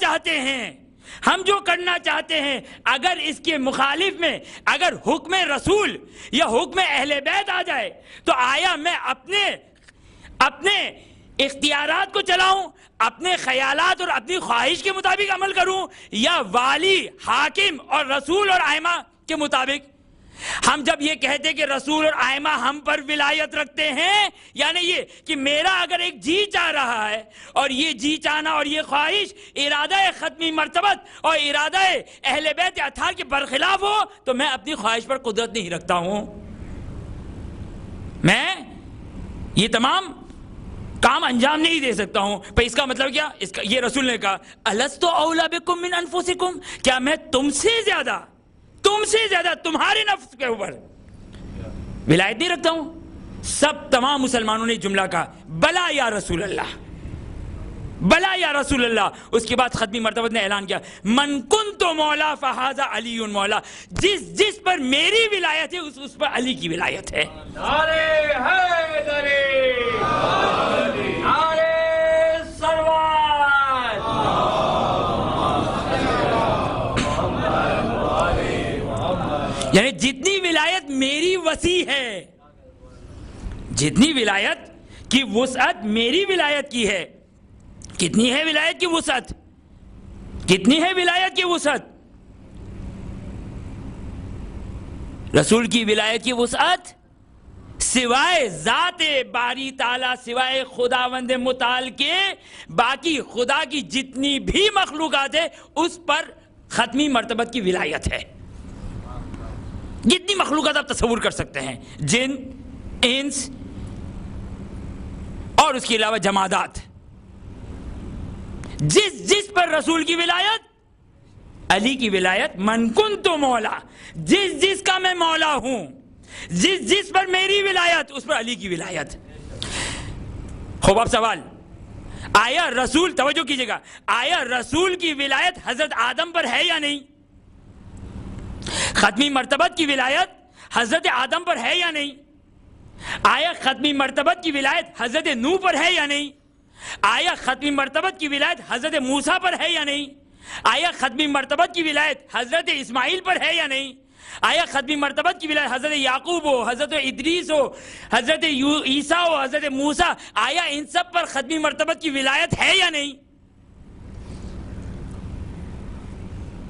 چاہتے ہیں، اگر اس کے مخالف میں اگر حکم رسول یا حکم اہل بیت آ جائے تو آیا میں اپنے اختیارات کو چلاؤں، اپنے خیالات اور اپنی خواہش کے مطابق عمل کروں، یا والی، حاکم اور رسول اور ائمہ کے مطابق؟ ہم جب یہ کہتے کہ رسول اور ائمہ ہم پر ولایت رکھتے ہیں، یعنی یہ کہ میرا اگر ایک جی چاہ رہا ہے اور یہ جی چاہنا اور یہ خواہش ارادہ ختمی مرتبت اور ارادہ اہل بیت اطہار کے برخلاف ہو تو میں اپنی خواہش پر قدرت نہیں رکھتا ہوں. میں یہ تمام کام انجام نہیں دے سکتا ہوں. پر اس کا مطلب کیا؟ یہ رسول نے کہا الست اولی بکم من انفسکم، کیا میں تم سے زیادہ تمہارے نفس کے اوپر ولایت نہیں رکھتا ہوں؟ تمام مسلمانوں نے جملہ کہا بلا یا رسول اللہ، بلا یا رسول اللہ. اس کے بعد ختمی مرتبہ نے اعلان کیا من کنت مولا فہذا علی مولا، جس پر میری ولایت ہے اس پر علی کی ولایت ہے. نعرے حیدری، نعرے سروات. یعنی جتنی ولایت میری وسیع ہے، جتنی ولایت کی وسعت میری ولایت کی ہے. کتنی ہے ولایت کی وسعت؟ کتنی ہے ولایت کی وسعت؟ رسول کی ولایت کی وسعت سوائے ذات باری تعالی، سوائے خداوند متعال کے باقی خدا کی جتنی بھی مخلوقات ہے اس پر ختمی مرتبت کی ولایت ہے. جتنی مخلوقات آپ تصور کر سکتے ہیں، جن، انس اور اس کے علاوہ جمادات، جس پر رسول کی ولایت، علی کی ولایت من کنت مولا، جس کا میں مولا ہوں، جس پر میری ولایت اس پر علی کی ولایت. خوب اب سوال، آیا رسول، توجہ کیجئے گا، آیا رسول کی ولایت حضرت آدم پر ہے یا نہیں؟ ختمی مرتبت کی ولایت حضرت آدم پر ہے یا نہیں؟ آیا ختمی مرتبت کی ولایت حضرت نوح پر ہے یا نہیں؟ آیا ختمی مرتبت کی ولایت حضرت موسیٰ پر ہے یا نہیں؟ آیا ختمی مرتبت کی ولایت حضرت اسماعیل پر ہے یا نہیں؟ آیا ختمی مرتبت کی ولایت حضرت یعقوب ہو، حضرت ادریس ہو، حضرت عیسیٰ ہو، حضرت موسیٰ، آیا ان سب پر ختمی مرتبت کی ولایت ہے یا نہیں؟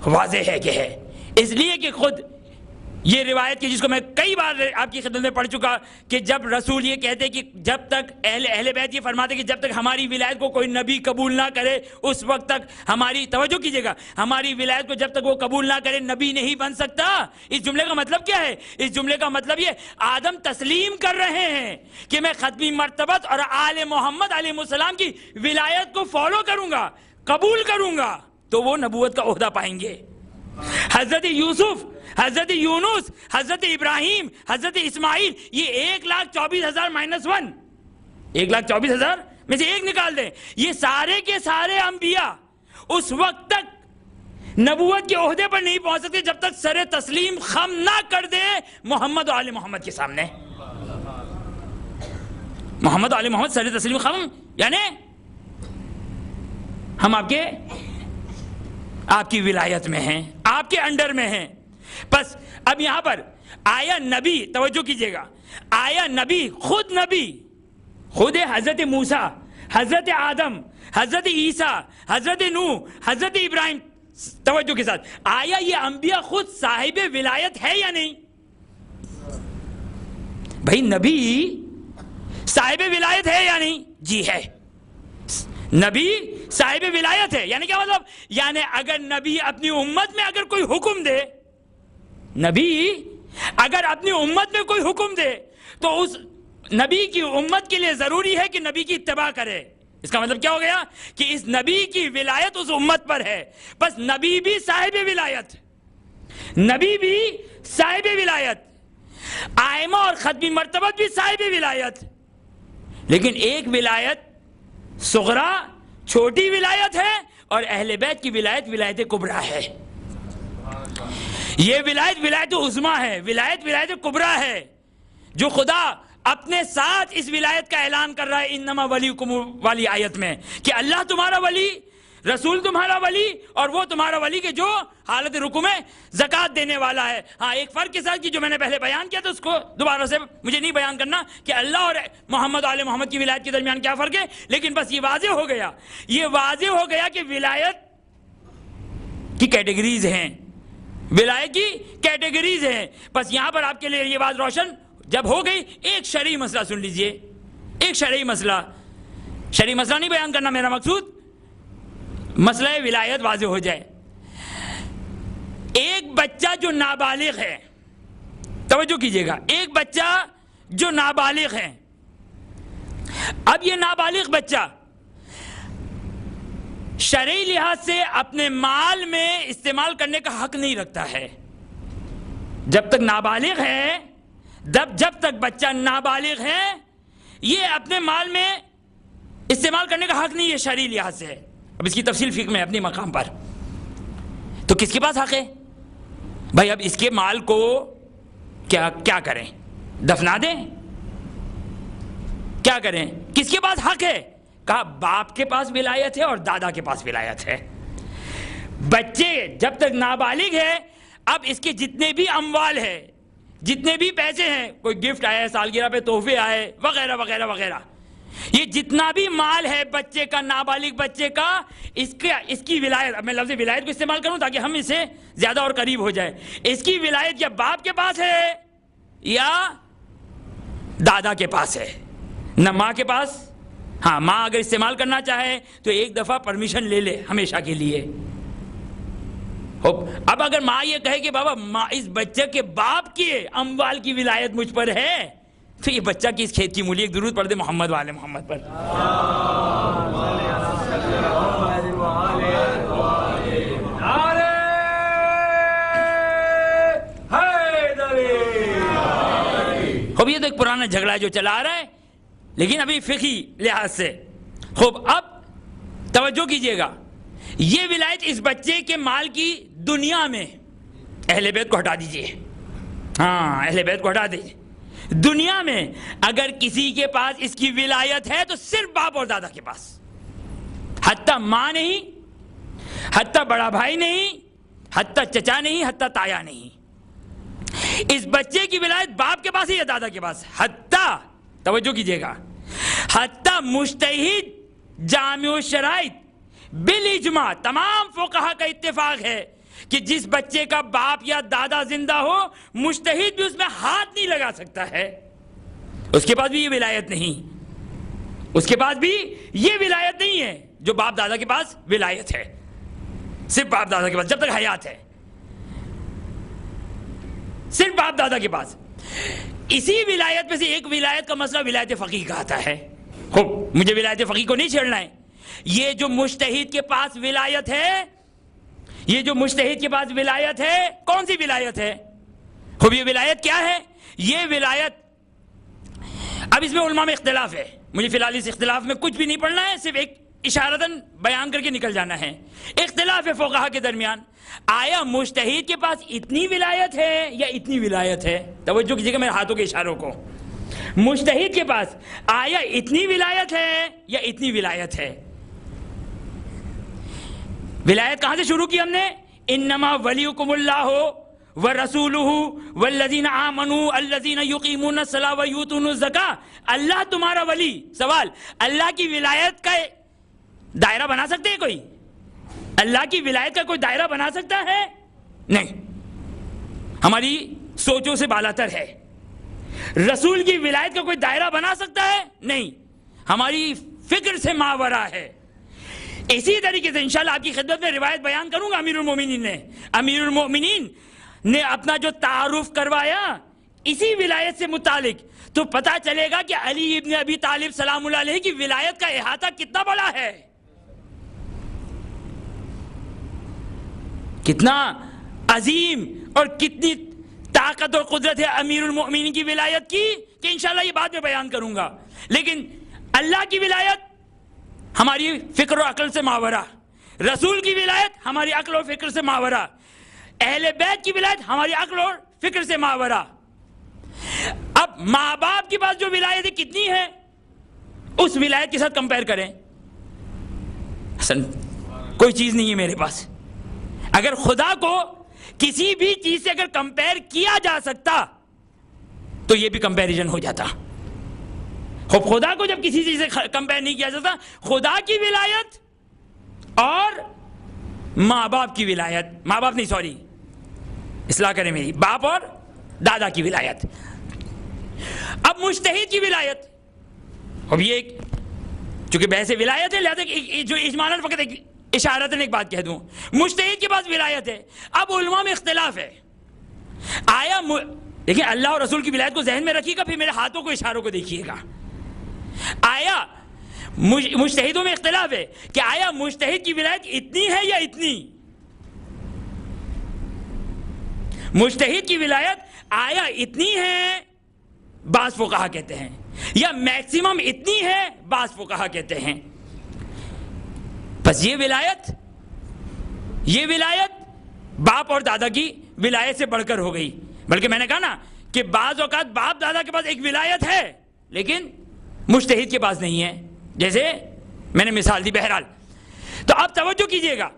واضح ہے کہ ہے. اس لیے کہ خود یہ روایت کی جس کو میں کئی بار آپ کی خدمت میں پڑھ چکا کہ جب رسول یہ کہتے کہ جب تک اہل بیت یہ فرماتے کہ جب تک ہماری ولایت کو کوئی نبی قبول نہ کرے اس وقت تک ہماری، توجہ کیجئے گا، ہماری ولایت کو جب تک وہ قبول نہ کرے نبی نہیں بن سکتا. اس جملے کا مطلب کیا ہے؟ اس جملے کا مطلب یہ آدم تسلیم کر رہے ہیں کہ میں ختمی مرتبت اور آل محمد علیہ السلام کی ولایت کو فالو کروں گا، قبول کروں گا تو وہ نبوت کا عہدہ پائیں گے. حضرت یوسف، حضرت یونس، حضرت ابراہیم، حضرت اسماعیل، یہ 1,24,000 - 1، 1,24,000 میں سے ایک نکال دیں، یہ سارے کے سارے انبیاء اس وقت تک نبوت کے عہدے پر نہیں پہنچ سکتے جب تک سر تسلیم خم نہ کر دے محمد و آل محمد کے سامنے. محمد و آل محمد سر تسلیم خم، یعنی ہم آپ کی ولایت میں ہیں، آپ کے انڈر میں ہیں. بس اب یہاں پر آیا نبی، توجہ کیجئے گا، آیا نبی، خود حضرت موسیٰ، حضرت آدم، حضرت عیسیٰ، حضرت نوح، حضرت ابراہیم، توجہ کے ساتھ، آیا یہ انبیاء خود صاحب ولایت ہے یا نہیں؟ بھائی نبی صاحب ولایت ہے یا نہیں؟ جی ہے. نبی صاحب ولایت ہے. یعنی کیا مطلب؟ یعنی اگر نبی اپنی امت میں اگر کوئی حکم دے، نبی اگر اپنی امت میں کوئی حکم دے تو اس نبی کی امت کے لیے ضروری ہے کہ نبی کی اتباع کرے. اس کا مطلب کیا ہو گیا کہ اس نبی کی ولایت اس امت پر ہے. بس نبی بھی صاحب ولایت، نبی بھی صاحب ولایت، ائمہ اور ختمی مرتبت بھی صاحب ولایت. لیکن ایک ولایت صغرا، چھوٹی ولایت ہے، اور اہل بیت کی ولایت ولایت کبریٰ ہے. یہ ولایت ولایت عظمیٰ ہے، ولایت کبریٰ ہے، جو خدا اپنے ساتھ اس ولایت کا اعلان کر رہا ہے انما ولیکم والی آیت میں کہ اللہ تمہارا ولی، رسول تمہارا ولی، اور وہ تمہارا ولی کہ جو حالت رکوع میں زکوٰۃ دینے والا ہے. ہاں ایک فرق کے ساتھ کہ جو میں نے پہلے بیان کیا تھا اس کو دوبارہ سے مجھے نہیں بیان کرنا کہ اللہ اور محمد آل محمد کی ولایت کے درمیان کیا فرق ہے، لیکن بس یہ واضح ہو گیا کہ ولایت کی کیٹیگریز ہیں. ولایت کی کیٹیگریز ہیں. بس یہاں پر آپ کے لیے یہ بات روشن جب ہو گئی. ایک شرعی مسئلہ سن لیجئے, ایک شرعی مسئلہ نہیں بیان کرنا میرا مقصود, مسئلہ ولایت واضح ہو جائے. ایک بچہ جو نابالغ ہے, توجہ کیجئے گا, ایک بچہ جو نابالغ ہے, اب یہ نابالغ بچہ شرعی لحاظ سے اپنے مال میں استعمال کرنے کا حق نہیں رکھتا ہے. جب تک نابالغ ہے, جب تک بچہ نابالغ ہے, یہ اپنے مال میں استعمال کرنے کا حق نہیں ہے شرعی لحاظ سے. اب اس کی تفصیل فقہ میں اپنی مقام پر. تو کس کے پاس حق ہے بھائی؟ اب اس کے مال کو کیا کریں؟ دفنا دیں؟ کیا کریں؟ کس کے پاس حق ہے؟ کہا باپ کے پاس ولایت ہے اور دادا کے پاس ولایت ہے. بچے جب تک نابالغ ہے, اب اس کے جتنے بھی اموال ہے, جتنے بھی پیسے ہیں, کوئی گفٹ آیا, سالگرہ پہ تحفے آئے, وغیرہ وغیرہ وغیرہ, یہ جتنا بھی مال ہے بچے کا, نابالغ بچے کا, اس کی ولایت, اب میں لفظ ولایت کو استعمال کروں تاکہ ہم اس سے زیادہ اور قریب ہو جائے, اس کی ولایت یا باپ کے پاس ہے یا دادا کے پاس ہے, نہ ماں کے پاس. ہاں, ماں اگر استعمال کرنا چاہے تو ایک دفعہ پرمیشن لے لے ہمیشہ کے لیے. اب اگر ماں یہ کہے کہ بابا اس بچے کے باپ کی اموال کی ولایت مجھ پر ہے, تو یہ بچہ کی اس کھیت کی مولی. ایک درود پڑھ دے محمد والے محمد پر. خوب یہ تو ایک پرانا جھگڑا ہے جو چلا آ رہا ہے, لیکن ابھی فقہی لحاظ سے. خوب اب توجہ کیجئے گا, یہ ولایت اس بچے کے مال کی دنیا میں, اہل بیت کو ہٹا دیجئے, ہاں اہل بیت کو ہٹا دیجئے, دنیا میں اگر کسی کے پاس اس کی ولایت ہے تو صرف باپ اور دادا کے پاس, حتیٰ ماں نہیں, حتیٰ بڑا بھائی نہیں, حتیٰ چچا نہیں, حتیٰ تایا نہیں. اس بچے کی ولایت باپ کے پاس ہے یا دادا کے پاس, حتیٰ, توجہ کیجئے گا, حتیٰ مجتہد جامع الشرائط بالاجماع, تمام فقہا کا اتفاق ہے کہ جس بچے کا باپ یا دادا زندہ ہو, مجتہد بھی اس میں ہاتھ نہیں لگا سکتا ہے, اس کے پاس بھی یہ ولایت نہیں, اس کے پاس بھی یہ ولایت نہیں ہے جو باپ دادا کے پاس ولایت ہے. صرف باپ دادا کے پاس جب تک حیات ہے, صرف باپ دادا کے پاس. اسی ولایت میں سے ایک ولایت کا مسئلہ ولایت فقیہ کا آتا ہے. خوب, مجھے ولایت فقیہ کو نہیں چھیڑنا ہے. یہ جو مجتہد کے پاس ولایت ہے, یہ جو مجتہد کے پاس ولایت ہے, کون سی ولایت ہے؟ خوب, یہ ولایت کیا ہے؟ یہ ولایت, اب اس میں علماء میں اختلاف ہے, مجھے فی الحال اس اختلاف میں کچھ بھی نہیں پڑھنا ہے, صرف ایک اشارتاً بیان کر کے نکل جانا ہے. اختلاف ہے فقہا کے درمیان, آیا مجتہد کے پاس اتنی ولایت ہے یا اتنی ولایت ہے؟ توجہ کیجیے گا میرے ہاتھوں کے اشاروں کو. مجتہد کے پاس آیا اتنی ولایت ہے یا اتنی ولایت ہے؟ ولایت کہاں سے شروع کی ہم نے؟ انما ولیکم اللہ ورسولہ والذین آمنوا الذین یقیمون الصلاۃ ویؤتون الزکاۃ. اللہ تمہارا ولی. سوال, اللہ کی ولایت کا دائرہ بنا سکتے ہیں کوئی؟ اللہ کی ولایت کا کوئی دائرہ بنا سکتا ہے؟ نہیں, ہماری سوچوں سے بالاتر ہے. رسول کی ولایت کا کوئی دائرہ بنا سکتا ہے؟ نہیں, ہماری فکر سے ماورا ہے. اسی طریقے سے انشاءاللہ آپ کی خدمت میں روایت بیان کروں گا. امیر المومنین نے اپنا جو تعارف کروایا اسی ولایت سے متعلق, تو پتہ چلے گا کہ علی ابن ابی طالب سلام اللہ علیہ کی ولایت کا احاطہ کتنا بڑا ہے, کتنا عظیم اور کتنی طاقت اور قدرت ہے امیر المؤمنین کی ولایت کی, کہ انشاءاللہ یہ بات میں بیان کروں گا. لیکن اللہ کی ولایت ہماری فکر و عقل سے ماورا, رسول کی ولایت ہماری عقل اور فکر سے ماورا, اہل بیت کی ولایت ہماری عقل اور فکر سے ماورا. اب ماں باپ کے پاس جو ولایت ہے کتنی ہے, اس ولایت کے ساتھ کمپیر کریں. حسن, کوئی چیز نہیں ہے میرے پاس. اگر خدا کو کسی بھی چیز سے اگر کمپیر کیا جا سکتا تو یہ بھی کمپیریزن ہو جاتا. خدا کو جب کسی چیز سے کمپیر نہیں کیا جاتا, خدا کی ولایت اور ماں باپ کی ولایت, ماں باپ نہیں سوری, اصلاح کریں میری، باپ اور دادا کی ولایت۔ اب مجتہد کی ولایت، اب یہ چونکہ بحث ولایت ہے لہذا جو اجمالاً فقط ایک اشارتاً ایک بات کہہ دوں، مجتہد کے پاس ولایت ہے۔ اب علماء میں اختلاف ہے، آیا دیکھیں اللہ اور رسول کی ولایت کو ذہن میں رکھیے گا، پھر میرے ہاتھوں کو اشاروں کو دیکھیے گا۔ آیا مجتہدوں میں اختلاف ہے کہ آیا مجتہد کی ولایت اتنی ہے یا اتنی؟ مجتہد کی ولایت آیا اتنی ہے، بعض فقہا کہتے ہیں، یا میکسیمم اتنی ہے، بعض فقہا کہتے ہیں۔ بس یہ ولایت باپ اور دادا کی ولایت سے بڑھ کر ہو گئی، بلکہ میں نے کہا نا کہ بعض اوقات باپ دادا کے پاس ایک ولایت ہے لیکن مجتہد کے پاس نہیں ہے، جیسے میں نے مثال دی۔ بہرحال تو اب توجہ کیجئے گا،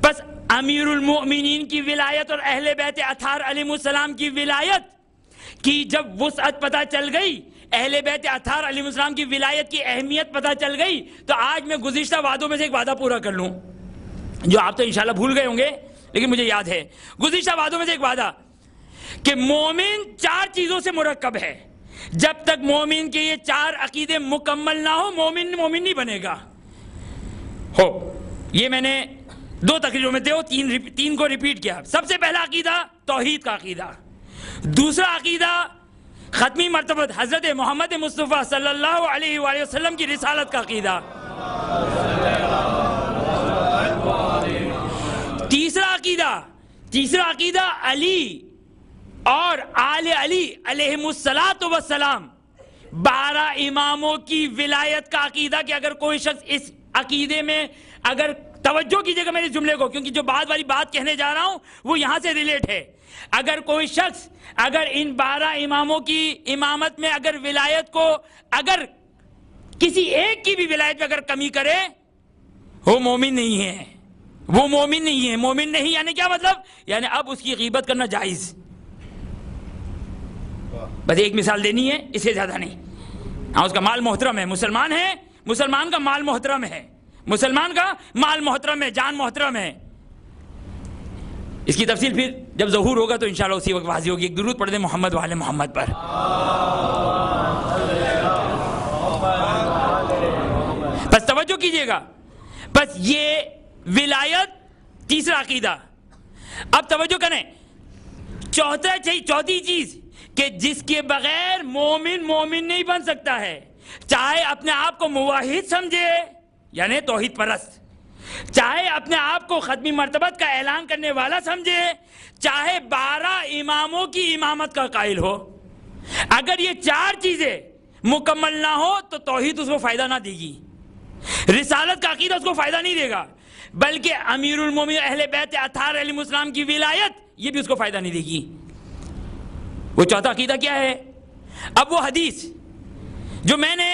بس امیر المؤمنین کی ولایت اور اہل بیت اطہار علیہ السلام کی ولایت کی جب وسعت پتہ چل گئی، اہل بیت اطہار علیہ السلام کی ولایت کی اہمیت پتہ چل گئی، تو آج میں گزشتہ وعدوں میں سے ایک وعدہ پورا کر لوں جو آپ تو انشاءاللہ بھول گئے ہوں گے لیکن مجھے یاد ہے۔ گزشتہ وعدوں میں سے ایک وعدہ کہ مومن 4 چیزوں سے مرکب ہے، جب تک مومن کے یہ 4 عقیدے مکمل نہ ہو مومن نہیں بنے گا۔ یہ میں نے 2 تقریروں میں 3 کو ریپیٹ کیا۔ سب سے پہلا عقیدہ توحید کا عقیدہ، دوسرا عقیدہ ختمی مرتبہ حضرت محمد مصطفیٰ صلی اللہ علیہ وآلہ وسلم کی رسالت کا عقیدہ، تیسرا عقیدہ علی اور آل علی علیہم السلام 12 اماموں کی ولایت کا عقیدہ، کہ اگر کوئی شخص اس عقیدے میں، اگر توجہ کیجئے گا میرے جملے کو کیونکہ جو بعد والی بات کہنے جا رہا ہوں وہ یہاں سے ریلیٹ ہے، اگر کوئی شخص اگر ان 12 اماموں کی امامت میں اگر ولایت کو، اگر کسی ایک کی بھی ولایت میں اگر کمی کرے وہ مومن نہیں ہے، مومن نہیں یعنی کیا مطلب؟ یعنی اب اس کی غیبت کرنا جائز۔ بس ایک مثال دینی ہے، اس سے زیادہ نہیں۔ ہاں اس کا مال محترم ہے، مسلمان ہے، مسلمان کا مال محترم ہے، مسلمان کا مال محترم ہے، جان محترم ہے۔ اس کی تفصیل پھر جب ظہور ہوگا تو انشاءاللہ اسی وقت واضح ہوگی۔ ایک درود پڑھ دیں محمد وآل محمد پر۔ بس توجہ کیجئے گا، بس یہ ولایت تیسرا عقیدہ۔ اب توجہ کریں، چوتھی چیز کہ جس کے بغیر مومن نہیں بن سکتا ہے، چاہے اپنے آپ کو موحد سمجھے یعنی توحید پرست، چاہے اپنے آپ کو ختمی مرتبت کا اعلان کرنے والا سمجھے، چاہے 12 اماموں کی امامت کا قائل ہو، اگر یہ 4 چیزیں مکمل نہ ہو تو توحید اس کو فائدہ نہ دے گی، رسالت کا عقیدہ اس کو فائدہ نہیں دے گا، بلکہ امیر المومنین اہل بیت اطہار علیہ السلام کی ولایت یہ بھی اس کو فائدہ نہیں دے گی۔ وہ چوتھا عقیدہ کیا ہے؟ اب وہ حدیث جو میں نے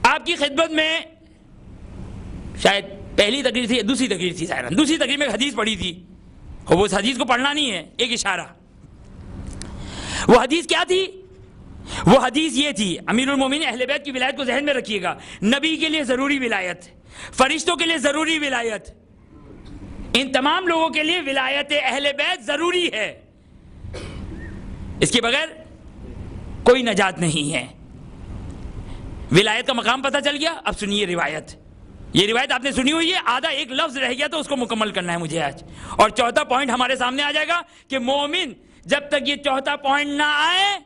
آپ کی خدمت میں شاید پہلی تقریر تھی، دوسری تقریر تھی، ظاہراً دوسری تقریر میں ایک حدیث پڑھی تھی، وہ اس حدیث کو پڑھنا نہیں ہے، ایک اشارہ۔ وہ حدیث کیا تھی؟ وہ حدیث یہ تھی، امیر المومنین اہل بیت کی ولایت کو ذہن میں رکھیے گا، نبی کے لیے ضروری ولایت، فرشتوں کے لیے ضروری ولایت، ان تمام لوگوں کے لیے ولایت اہل بیت ضروری ہے، اس کے بغیر کوئی نجات نہیں ہے۔ ولایت کا مقام پتہ چل گیا، اب سنیے روایت۔ یہ روایت آپ نے سنی ہوئی ہے، آدھا ایک لفظ رہ گیا تو اس کو مکمل کرنا ہے مجھے آج، اور چوتھا پوائنٹ ہمارے سامنے آ جائے گا کہ مومن جب تک یہ چوتھا پوائنٹ نہ آئے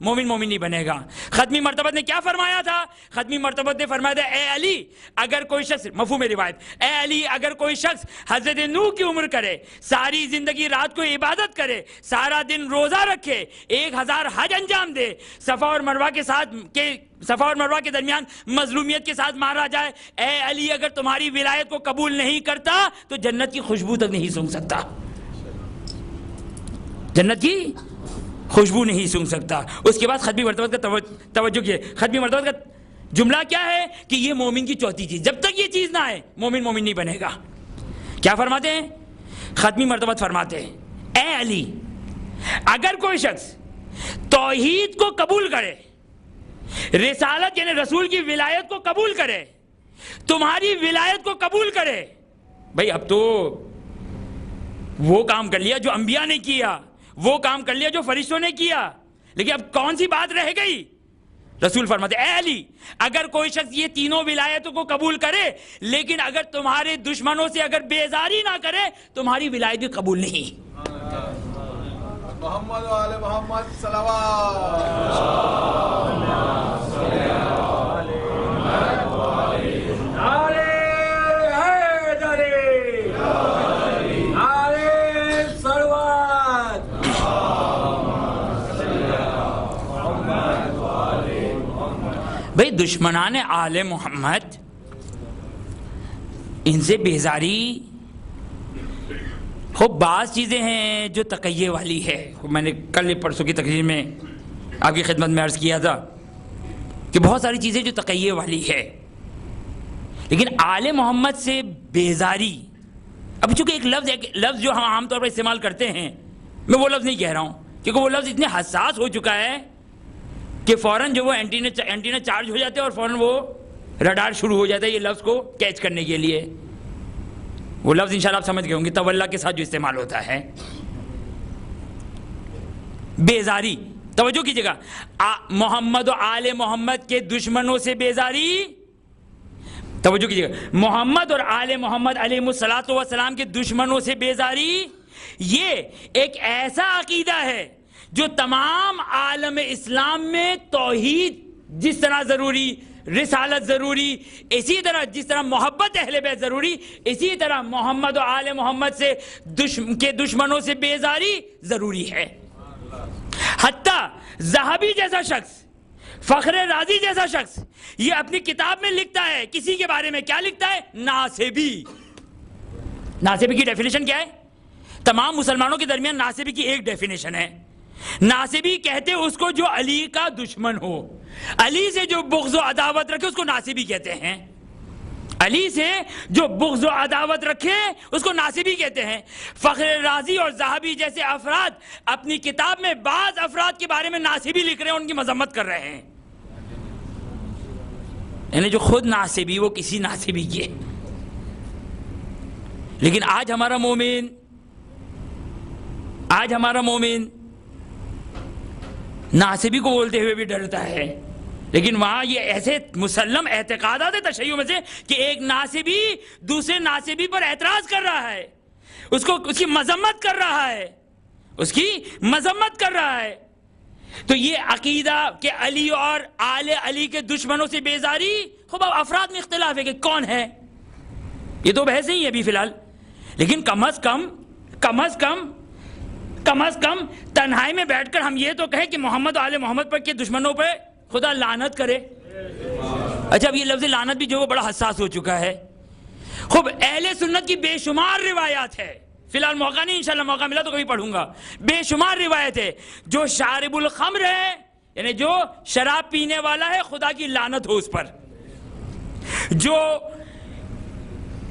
مومن نہیں بنے گا۔ ختمی مرتبت نے کیا فرمایا تھا؟ ختمی مرتبت نے فرمایا تھا، اے علی اگر کوئی شخص، مفہوم روایت، اے علی اگر کوئی شخص حضرت نوح کی عمر کرے، ساری زندگی رات کو عبادت کرے، سارا دن روزہ رکھے، 1000 حج انجام دے، صفا اور مروہ کے درمیان مظلومیت کے ساتھ مارا جائے، اے علی اگر تمہاری ولایت کو قبول نہیں کرتا تو جنت کی خوشبو تک نہیں سونگھ سکتا، جنت کی خوشبو نہیں سونگھ سکتا۔ اس کے بعد ختمی مرتبت کا توجہ کیے، ختمی مرتبت کا جملہ کیا ہے کہ یہ مومن کی چوتھی چیز، جب تک یہ چیز نہ آئے مومن نہیں بنے گا۔ کیا فرماتے ہیں؟ ختمی مرتبت فرماتے ہیں، اے علی اگر کوئی شخص توحید کو قبول کرے، رسالت یعنی رسول کی ولایت کو قبول کرے، تمہاری ولایت کو قبول کرے، بھئی اب تو وہ کام کر لیا جو انبیاء نے کیا، وہ کام کر لیا جو فرشتوں نے کیا. لیکن اب کون سی بات رہ گئی؟ رسول فرماتے اے علی اگر کوئی شخص یہ تینوں ولایتوں کو قبول کرے لیکن اگر تمہارے دشمنوں سے اگر بیزاری نہ کرے تمہاری ولایت بھی قبول نہیں. محمد و آل محمد صلوات. آلے حیدری، آلے صلوات. بھئی دشمنان آل محمد ان سے بیزاری ہو بعض چیزیں ہیں جو تقیہ والی ہے. میں نے کل پرسوں کی تقریر میں آپ کی خدمت میں عرض کیا تھا کہ بہت ساری چیزیں جو تقیہ والی ہے، لیکن آل محمد سے بیزاری، اب چونکہ ایک لفظ جو ہم عام طور پر استعمال کرتے ہیں، میں وہ لفظ نہیں کہہ رہا ہوں کیونکہ وہ لفظ اتنے حساس ہو چکا ہے کہ فوراً جو وہ اینٹینا چارج ہو جاتے ہیں اور فوراً وہ رڈار شروع ہو جاتا ہے یہ لفظ کو کیچ کرنے کے لیے. وہ لفظ انشاءاللہ آپ سمجھ گئے ہوں گے، تولا کے ساتھ جو استعمال ہوتا ہے. بیزاری، توجہ کیجئے گا، محمد و آل محمد کے دشمنوں سے بیزاری، توجہ کیجئے گا، محمد اور آل محمد علیہ الصلوۃ والسلام کے دشمنوں سے بیزاری یہ ایک ایسا عقیدہ ہے جو تمام عالم اسلام میں توحید جس طرح ضروری، رسالت ضروری، اسی طرح جس طرح محبت اہل بیت ضروری، اسی طرح محمد و آل محمد سے کے دشمنوں سے بیزاری ضروری ہے. حتیٰ ذہبی جیسا شخص، فخر رازی جیسا شخص یہ اپنی کتاب میں لکھتا ہے کسی کے بارے میں، کیا لکھتا ہے؟ ناصبی. ناصبی کی ڈیفینیشن کیا ہے؟ تمام مسلمانوں کے درمیان ناصبی کی ایک ڈیفینیشن ہے. ناصبی کہتے اس کو جو علی کا دشمن ہو، علی سے جو بغض و عداوت رکھے اس کو ناصبی کہتے ہیں. علی سے جو بغض و عداوت رکھے اس کو ناصبی کہتے ہیں. فخر رازی اور ذہبی جیسے افراد اپنی کتاب میں بعض افراد کے بارے میں ناصبی لکھ رہے ہیں، ان کی مذمت کر رہے ہیں، یعنی جو خود ناصبی وہ کسی ناصبی کی ہے. لیکن آج ہمارا مومن ناصبی کو بولتے ہوئے بھی ڈرتا ہے. لیکن وہاں یہ ایسے مسلم اعتقادات تشیع میں سے کہ ایک ناصبی دوسرے ناصبی پر اعتراض کر رہا ہے، اس کی مذمت کر رہا ہے، اس کی مذمت کر رہا ہے. تو یہ عقیدہ کہ علی اور آل علی کے دشمنوں سے بیزاری، خوب اب افراد میں اختلاف ہے کہ کون ہے، یہ تو بحث نہیں ہے ابھی فی الحال. لیکن کم از کم تنہائی میں بیٹھ کر ہم یہ تو کہیں کہ محمد و آل محمد پر کے دشمنوں پہ خدا لعنت کرے. اچھا اب یہ لفظ لعنت بھی جو وہ بڑا حساس ہو چکا ہے. خوب اہل سنت کی بے شمار روایات ہے، فی الحال موقع نہیں، انشاءاللہ موقع ملا تو کبھی پڑھوں گا. بے شمار روایت ہے جو شارب الخمر ہے، یعنی جو شراب پینے والا ہے خدا کی لعنت ہو اس پر، جو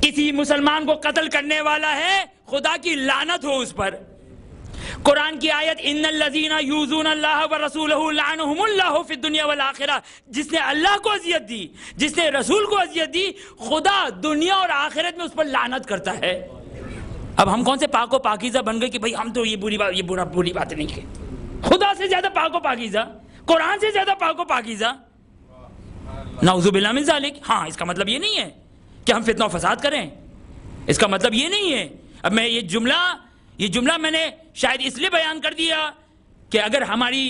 کسی مسلمان کو قتل کرنے والا ہے خدا کی لعنت ہو اس پر. قرآن کی آیت ان الذین یؤذون اللہ ورسولہ لعنہم اللہ فی الدنیا والآخرہ، جس نے اللہ کو اذیت دی، جس نے رسول کو اذیت دی، خدا دنیا اور آخرت میں اس پر لعنت کرتا ہے. اب ہم کون سے پاک و پاکیزہ بن گئے کہ بھئی ہم تو یہ بری بات نہیں کی. خدا سے زیادہ پاک و پاکیزہ، قرآن سے زیادہ پاک و پاکیزہ، نعوذ باللہ من ذالک. ہاں اس کا مطلب یہ نہیں ہے کہ ہم فتنہ و فساد کریں، اس کا مطلب یہ نہیں ہے. اب میں یہ جملہ میں نے شاید اس لیے بیان کر دیا کہ اگر ہماری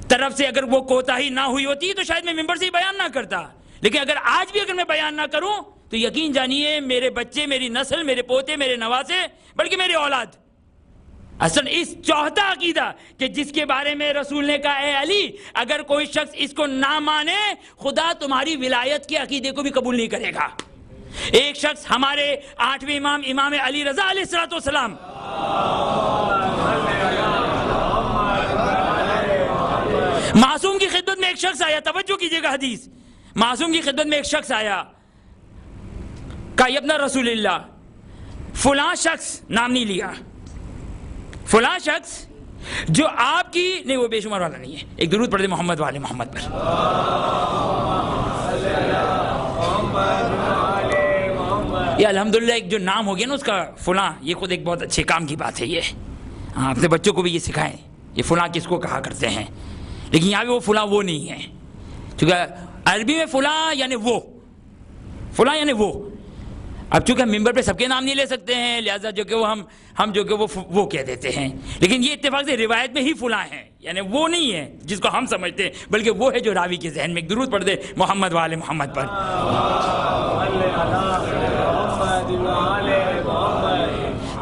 طرف سے اگر وہ کوتاہی نہ ہوئی ہوتی تو شاید میں ممبر سے ہی بیان نہ کرتا. لیکن اگر آج بھی اگر میں بیان نہ کروں تو یقین جانیے میرے بچے، میری نسل، میرے پوتے، میرے نواسے، بلکہ میری اولاد اصل اس چوتھا عقیدہ کہ جس کے بارے میں رسول نے کہا اے علی اگر کوئی شخص اس کو نہ مانے خدا تمہاری ولایت کے عقیدے کو بھی قبول نہیں کرے گا. ایک شخص ہمارے 8ویں امام علی رضا علیہ الصلوۃ والسلام معصوم کی خدمت میں ایک شخص آیا، توجہ کیجئے گا حدیث، معصوم کی خدمت میں ایک شخص آیا، کہا یا ابن رسول اللہ، فلاں شخص، نام نہیں لیا، فلاں شخص جو آپ کی، نہیں وہ بے شمار والا نہیں ہے، ایک درود پڑھ دے محمد والے محمد پر. یہ الحمدللہ ایک جو نام ہو گیا نا اس کا فلاں، یہ خود ایک بہت اچھے کام کی بات ہے. یہ اپنے بچوں کو بھی یہ سکھائیں یہ فلاں کس کو کہا کرتے ہیں، لیکن یہاں پہ وہ فلاں وہ نہیں ہے، کیونکہ عربی میں فلاں یعنی وہ، فلاں یعنی وہ. اب چونکہ ہم ممبر پہ سب کے نام نہیں لے سکتے ہیں، لہٰذا جو کہ وہ ہم جو کہ وہ کہہ دیتے ہیں، لیکن یہ اتفاق سے روایت میں ہی فلاں ہیں، یعنی وہ نہیں ہے جس کو ہم سمجھتے ہیں، بلکہ وہ ہے جو راوی کے ذہن میں. ایک درود پڑھ دے محمد وآل محمد پر.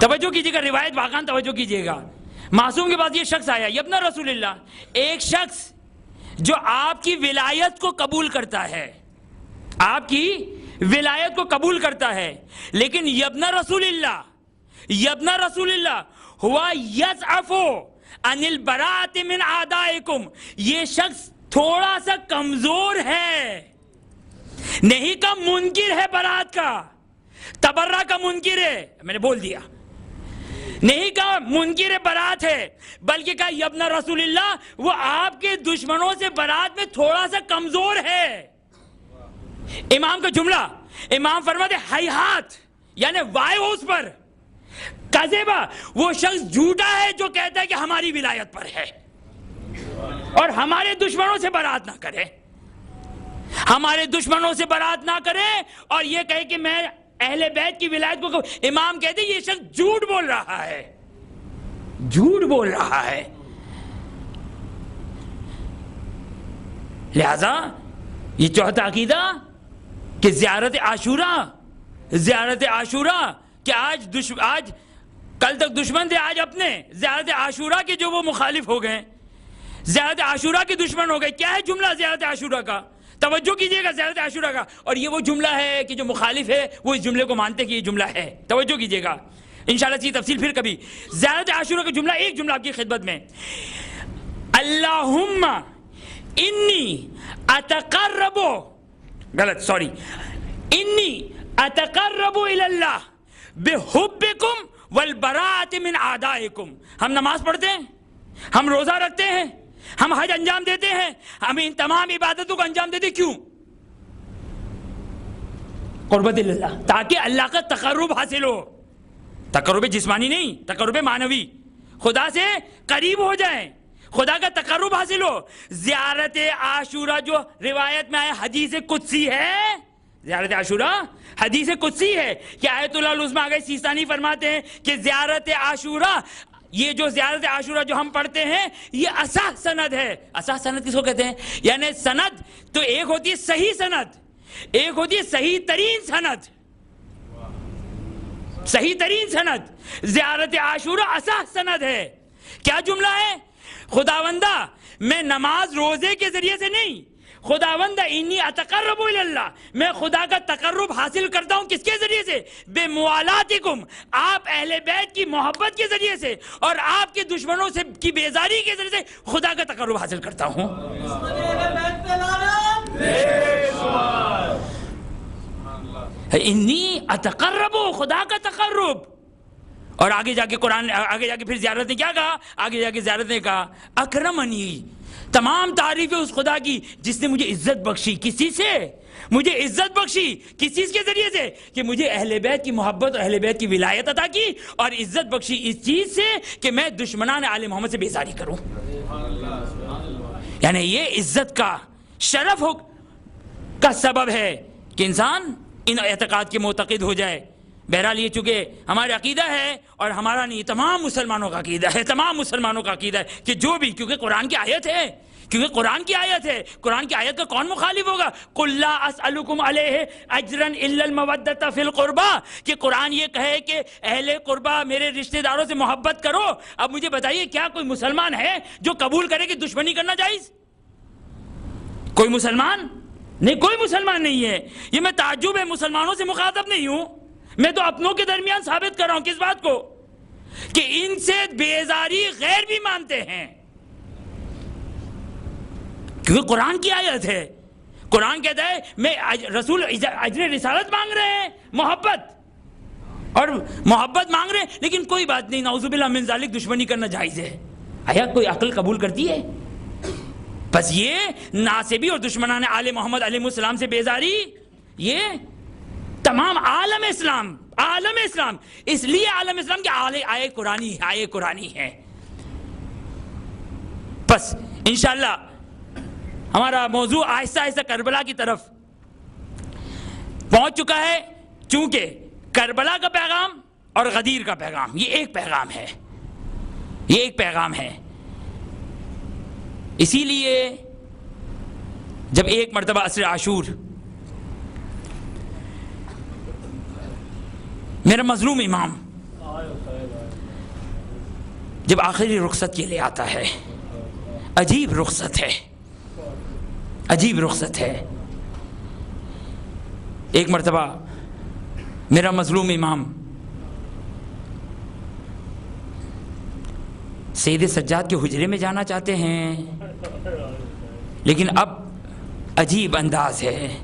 توجہ کیجیے گا، روایت واقعاً توجہ کیجیے گا. معصوم کے پاس یہ شخص آیا، یبن رسول اللہ، ایک شخص جو آپ کی ولایت کو قبول کرتا ہے، آپ کی ولایت کو قبول کرتا ہے، لیکن یبن رسول اللہ ہوا یضعف عن البراءۃ من اعدائکم، یہ شخص تھوڑا سا کمزور ہے، نہیں کا منکر ہے برات کا، تبرہ کا منکر ہے، میں نے بول دیا، نہیں کہا منکر برات ہے، بلکہ کہا یبن رسول اللہ، وہ آپ کے دشمنوں سے برات میں تھوڑا سا کمزور ہے. امام کا جملہ، امام فرماتے ہیہات یعنی وائے ہو اس پر، کذبہ وہ شخص جھوٹا ہے جو کہتا ہے کہ ہماری ولایت پر ہے اور ہمارے دشمنوں سے برات نہ کرے، ہمارے دشمنوں سے برات نہ کرے اور یہ کہے کہ میں اہل بیت کی ولایت کو. امام کہتے ہیں یہ شخص جھوٹ بول رہا ہے، جھوٹ بول رہا ہے. لہذا یہ چوتھا عقیدہ کہ زیارت عاشورہ کہ آج کل تک دشمن تھے، آج اپنے زیارت عاشورہ کے جو وہ مخالف ہو گئے، زیارت عاشورہ کے دشمن ہو گئے. کیا ہے جملہ زیارت عاشورہ کا؟ توجہ کیجئے گا، زیارت عاشورہ کا. اور یہ وہ جملہ ہے کہ جو مخالف ہے وہ اس جملے کو مانتے کہ یہ جملہ ہے. توجہ کیجئے گا، انشاءاللہ اس کی تفصیل پھر کبھی. زیارت عاشورہ کا جملہ، ایک جملہ آپ کی خدمت میں، اللہم انی اتقرب، غلط سوری، انی اتقرب الی اللہ بحبکم والبراءۃ من اعدائکم. ہم نماز پڑھتے ہیں، ہم روزہ رکھتے ہیں، ہم حج انجام دیتے ہیں، ہم ان تمام عبادتوں کو انجام دیتے، کیوں؟ قربت اللہ، تاکہ اللہ کا تقرب حاصل ہو. تقرب جسمانی نہیں، تقرب معنوی، خدا سے قریب ہو جائیں، خدا کا تقرب حاصل ہو. زیارت عاشورہ جو روایت میں آیا حدیث قدسی ہے، زیارت عاشورہ حدیث قدسی ہے کہ آیت اللہ العظمیٰ آگے سیستانی فرماتے ہیں کہ زیارت عاشورہ، یہ جو زیارت عاشورہ جو ہم پڑھتے ہیں یہ اصح سند ہے. اصح سند کس کو کہتے ہیں؟ یعنی سند تو ایک ہوتی ہے صحیح سند، ایک ہوتی ہے صحیح ترین سند، صحیح ترین سند. زیارت عاشورہ اصح سند ہے. کیا جملہ ہے؟ خداوندہ میں نماز روزے کے ذریعے سے نہیں، خداوندہ انی اتقرب الی اللہ، میں خدا کا تقرب حاصل کرتا ہوں کس کے ذریعے سے؟ بے موالاتکم، آپ اہل بیت کی محبت کے ذریعے سے اور آپ کے دشمنوں سے کی بیزاری کے ذریعے سے خدا کا تقرب حاصل کرتا ہوں. انی اتقرب، خدا کا تقرب. اور آگے جا کے قرآن، آگے جا کے پھر زیارت نے کیا کہا؟ آگے جا کے زیارت نے کہا اکرمنی، تمام تعریفیں اس خدا کی جس نے مجھے عزت بخشی. کسی سے؟ مجھے عزت بخشی کس چیز کے ذریعے سے؟ کہ مجھے اہل بیت کی محبت اور اہل بیت کی ولایت عطا کی، اور عزت بخشی اس چیز سے کہ میں دشمنان آل محمد سے بیزاری کروں. یعنی یہ عزت کا، شرف کا سبب ہے کہ انسان ان اعتقاد کے معتقد ہو جائے. بہرحال یہ چونکہ ہمارا عقیدہ ہے اور ہمارا نہیں، تمام مسلمانوں کا عقیدہ ہے، تمام مسلمانوں کا عقیدہ ہے کہ جو بھی، کیونکہ قرآن کی آیت ہے، کیونکہ قرآن کی آیت ہے، قرآن کی آیت کا کون مخالف ہوگا؟ قُلْ لَا أَسْأَلُكُمْ عَلَيْهِ أَجْرًا إِلَّا الْمَوَدَّةَ فِي الْقُرْبَى، کہ قرآن یہ کہے کہ اہل قربہ میرے رشتہ داروں سے محبت کرو. اب مجھے بتائیے کیا کوئی مسلمان ہے جو قبول کرے کہ دشمنی کرنا جائز؟ کوئی مسلمان نہیں، کوئی مسلمان نہیں ہے. یہ میں تعجب ہے، مسلمانوں سے مخاطب نہیں ہوں، میں تو اپنوں کے درمیان ثابت کر رہا ہوں. کس بات کو؟ کہ ان سے بیزاری غیر بھی مانتے ہیں، کیونکہ قرآن کی آیت ہے. قرآن کہتا ہے میں رسول اجر رسالت مانگ رہے ہیں، محبت مانگ رہے ہیں، لیکن کوئی بات نہیں، نعوذ باللہ من ذالک، دشمنی کرنا جائز ہے. آیا کوئی عقل قبول کرتی ہے؟ بس یہ ناصبی اور دشمنان آل محمد علیہ السلام سے بیزاری، یہ تمام عالم اسلام، عالم اسلام، اس لیے عالم اسلام کی آیے قرآنی ہے. بس انشاءاللہ ہمارا موضوع آہستہ آہستہ کربلا کی طرف پہنچ چکا ہے، چونکہ کربلا کا پیغام اور غدیر کا پیغام یہ ایک پیغام ہے. اسی لیے جب ایک مرتبہ عصر عاشور میرا مظلوم امام جب آخری رخصت کے لیے آتا ہے، عجیب رخصت ہے. ایک مرتبہ میرا مظلوم امام سید سجاد کے حجرے میں جانا چاہتے ہیں، لیکن اب عجیب انداز ہے،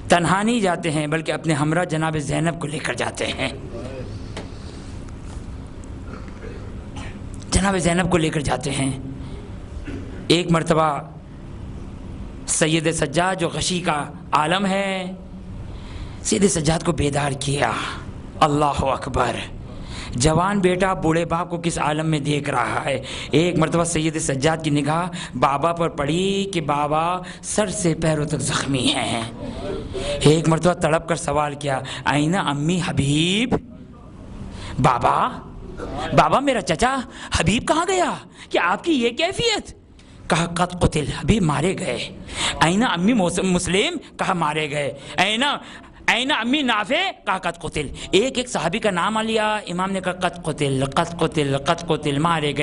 تنہا نہیں جاتے ہیں بلکہ اپنے ہمراہ جناب زینب کو لے کر جاتے ہیں. جناب زینب کو لے کر جاتے ہیں. ایک مرتبہ سید سجاد جو غشی کا عالم ہے، سید سجاد کو بیدار کیا. اللہ اکبر، جوان بیٹا بوڑھے باپ کو کس عالم میں دیکھ رہا ہے. ایک مرتبہ سید سجاد کی نگاہ بابا پر پڑی کہ بابا سر سے پیروں تک زخمی ہیں. ایک مرتبہ تڑپ کر سوال کیا، آئین امی حبیب؟ بابا میرا چچا حبیب کہاں گیا؟ کہ آپ کی یہ کیفیت؟ کہا قد قتل، حبیب مارے گئے. آئین امی مسلم؟ کہا مارے گئے. این امی نافع؟ کہا قد قتل. ایک صحابی کا نام لیا، امام نے کہا قد قتل، مارے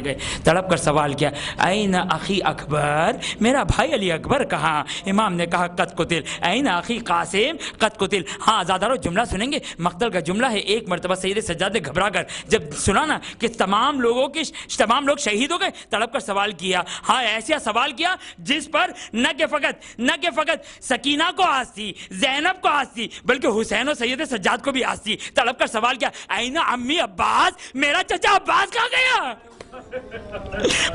گئے. تڑپ کر سوال کیا، این اخی اکبر؟ میرا بھائی علی اکبر کہاں؟ امام نے کہا قد قتل. این اخی قاسم؟ قد قتل. ہاں آزادارو جملہ سنیں گے، مقتل کا جملہ ہے. ایک مرتبہ سید سجاد نے گھبرا کر جب سنا نا کہ تمام لوگ شہید ہو گئے، تڑپ کر سوال کیا. ہاں ایسا سوال کیا جس پر نہ کہ فقط سکینہ کو آس تھی، زینب کو آس تھی، بلکہ حسین و سید سجاد کو بھی آس تھی. تڑپ کر سوال کیا، آئین امی عباس؟ میرا چچا عباس کہاں گیا؟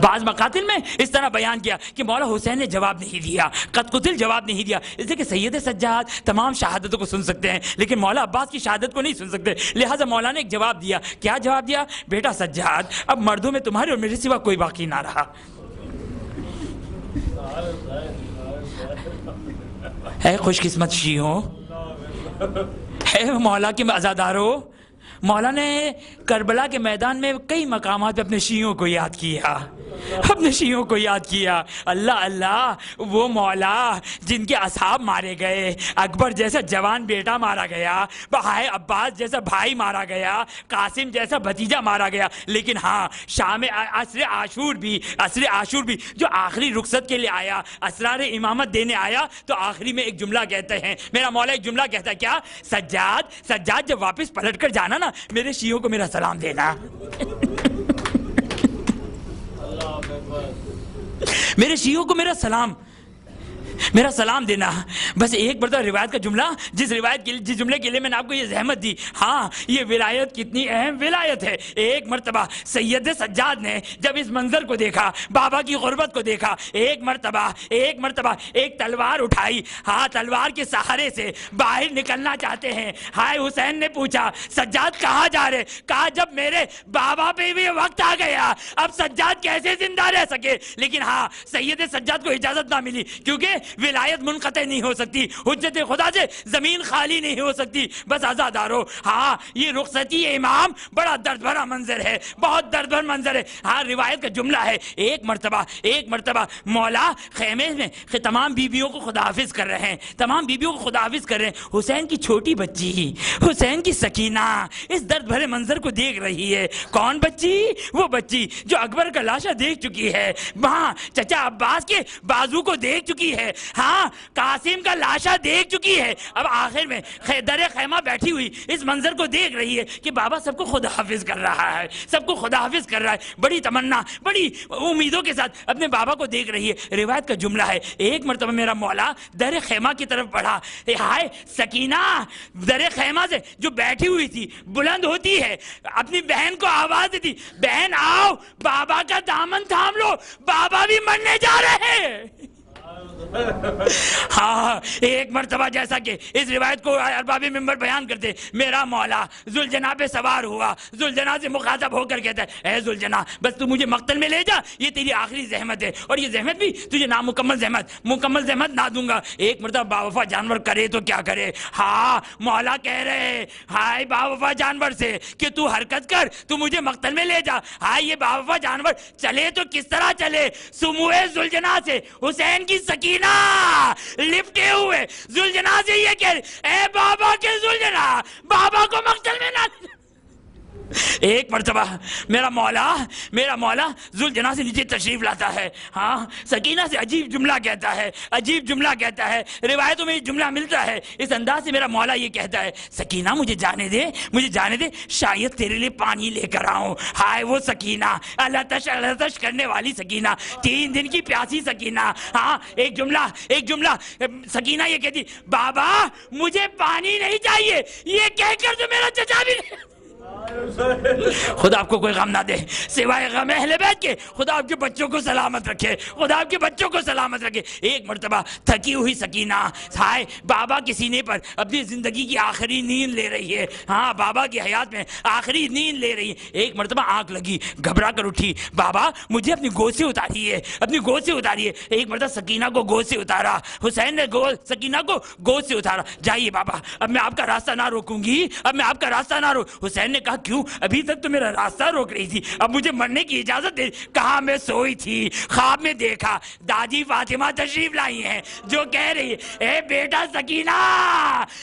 بعض مقاتل میں اس طرح بیان کیا کہ مولا حسین نے جواب نہیں دیا، قد قتل جواب نہیں دیا. اس لیے کہ سید سجاد تمام شہادتوں کو سن سکتے ہیں لیکن مولا عباس کی شہادت کو نہیں سن سکتے. لہٰذا مولا نے ایک جواب دیا. کیا جواب دیا؟ بیٹا سجاد، اب مردوں میں تمہارے اور میرے سوا کوئی باقی نہ رہا. اے خوش قسمت شیعوں، اے مولا کے عزادارو، مولا نے کربلا کے میدان میں کئی مقامات پہ اپنے شیعوں کو یاد کیا. اللہ وہ مولا جن کے اصحاب مارے گئے، اکبر جیسا جوان بیٹا مارا گیا، بھائی عباس جیسا بھائی مارا گیا، قاسم جیسا بھتیجا مارا گیا. لیکن ہاں شام عصر عاشور بھی جو آخری رخصت کے لیے آیا، اسرار امامت دینے آیا، تو آخری میں ایک جملہ کہتے ہیں، میرا مولا ایک جملہ کہتا ہے. کیا؟ سجاد جب واپس پلٹ کر جانا نا، میرے شیعوں کو میرا سلام دینا. میرے شیعوں کو میرا سلام دینا. بس ایک مرتبہ روایت کا جملہ، جس جملے کے لیے میں نے آپ کو یہ زحمت دی. ہاں یہ ولایت کتنی اہم ولایت ہے. ایک مرتبہ سید سجاد نے جب اس منظر کو دیکھا، بابا کی غربت کو دیکھا، ایک مرتبہ ایک تلوار اٹھائی. ہاں تلوار کے سہارے سے باہر نکلنا چاہتے ہیں. ہائے حسین نے پوچھا سجاد کہاں جا رہے؟ کہا جب میرے بابا پہ بھی وقت آ گیا، اب سجاد کیسے زندہ رہ سکے. لیکن ہاں سید سجاد کو اجازت نہ ملی، کیونکہ ولایت منقطع نہیں ہو سکتی، حجت خدا سے زمین خالی نہیں ہو سکتی. بس عزادارو، ہاں یہ رخصتی امام بڑا درد بھرا منظر ہے، بہت درد بھر منظر ہے. ہاں روایت کا جملہ ہے، ایک مرتبہ مولا خیمے میں تمام بیویوں کو خداحافظ کر رہے ہیں. حسین کی چھوٹی بچی، حسین کی سکینہ اس درد بھرے منظر کو دیکھ رہی ہے. کون بچی؟ وہ بچی جو اکبر کا لاشا دیکھ چکی ہے، وہاں چچا عباس کے بازو کو دیکھ چکی ہے، ہاں قاسم کا لاشا دیکھ چکی ہے. اب آخر میں در خیمہ بیٹھی ہوئی اس منظر کو دیکھ رہی ہے کہ بابا سب کو خدا حافظ کر رہا ہے. بڑی تمنا، بڑی امیدوں کے ساتھ اپنے بابا کو دیکھ رہی ہے. روایت کا جملہ ہے، ایک مرتبہ میرا مولا در خیمہ کی طرف بڑھا. ہائے سکینہ در خیمہ سے جو بیٹھی ہوئی تھی بلند ہوتی ہے، اپنی بہن کو آواز دیتی، بہن آؤ بابا کا دامن تھام لو، بابا بھی مرنے جا رہے ہیں. ہاں ایک مرتبہ جیسا کہ اس روایت کو ارباب منبر بیان کرتے، میرا مولا ذوالجناح پہ سوار ہوا، ذوالجناح سے مخاطب ہو کر کہتا ہے اے ذوالجناح بس تو مجھے مقتل میں لے جا، یہ تیری آخری زحمت ہے، اور یہ زحمت بھی تجھے نامکمل زحمت، مکمل زحمت نہ دوں گا۔ ایک مرتبہ باوفا جانور کرے تو کیا کرے، ہاں مولا کہہ رہے ہائے باوفا جانور سے کہ تو حرکت کر، تو مجھے مقتل میں لے جا۔ ہائے یہ باوفا جانور چلے تو کس طرح چلے، سموئے ذوالجناح سے حسین کی سکینہ لپٹے ہوئے ذوالجناح سے یہ کہہ رہے اے بابا کے ذوالجناح، بابا کو مقتل میں نہ۔ ایک مرتبہ میرا مولا ذوالجناح سے نیچے تشریف لاتا ہے، ہاں سکینہ سے عجیب جملہ کہتا ہے، روایتوں میں یہ جملہ ملتا ہے، اس انداز سے میرا مولا یہ کہتا ہے سکینہ مجھے جانے دے، شاید تیرے لیے پانی لے کر آؤں۔ ہائے وہ سکینہ، التش کرنے والی سکینہ، 3 دن کی پیاسی سکینہ، ہاں ایک جملہ سکینہ یہ کہتی بابا مجھے پانی نہیں چاہیے، یہ کہہ کر تو میرا چچا بھی خدا آپ کو کوئی غم نہ دے سوائے غم اہل بیت کے، خدا آپ کے بچوں کو سلامت رکھے، ایک مرتبہ تھکی ہوئی سکینہ ہائے بابا کے سینے پر اپنی زندگی کی آخری نیند لے رہی ہے، ہاں بابا کی حیات میں آخری نیند لے رہی ہے، ایک مرتبہ آنکھ لگی، گھبرا کر اٹھی، بابا مجھے اپنی گود سے اتاریے، ایک مرتبہ سکینہ کو گود سے اتارا، حسین نے سکینہ کو گود سے اتارا، جائیے بابا اب میں آپ کا راستہ نہ روکوں گی، حسین نے کہا کیوں، ابھی تک تو میرا راستہ روک رہی تھی، اب مجھے مرنے کی اجازت دے۔ کہا میں سوئی تھی، خواب میں دیکھا دادی فاطمہ تشریف لائی ہیں جو کہہ رہی ہے اے بیٹا سکینہ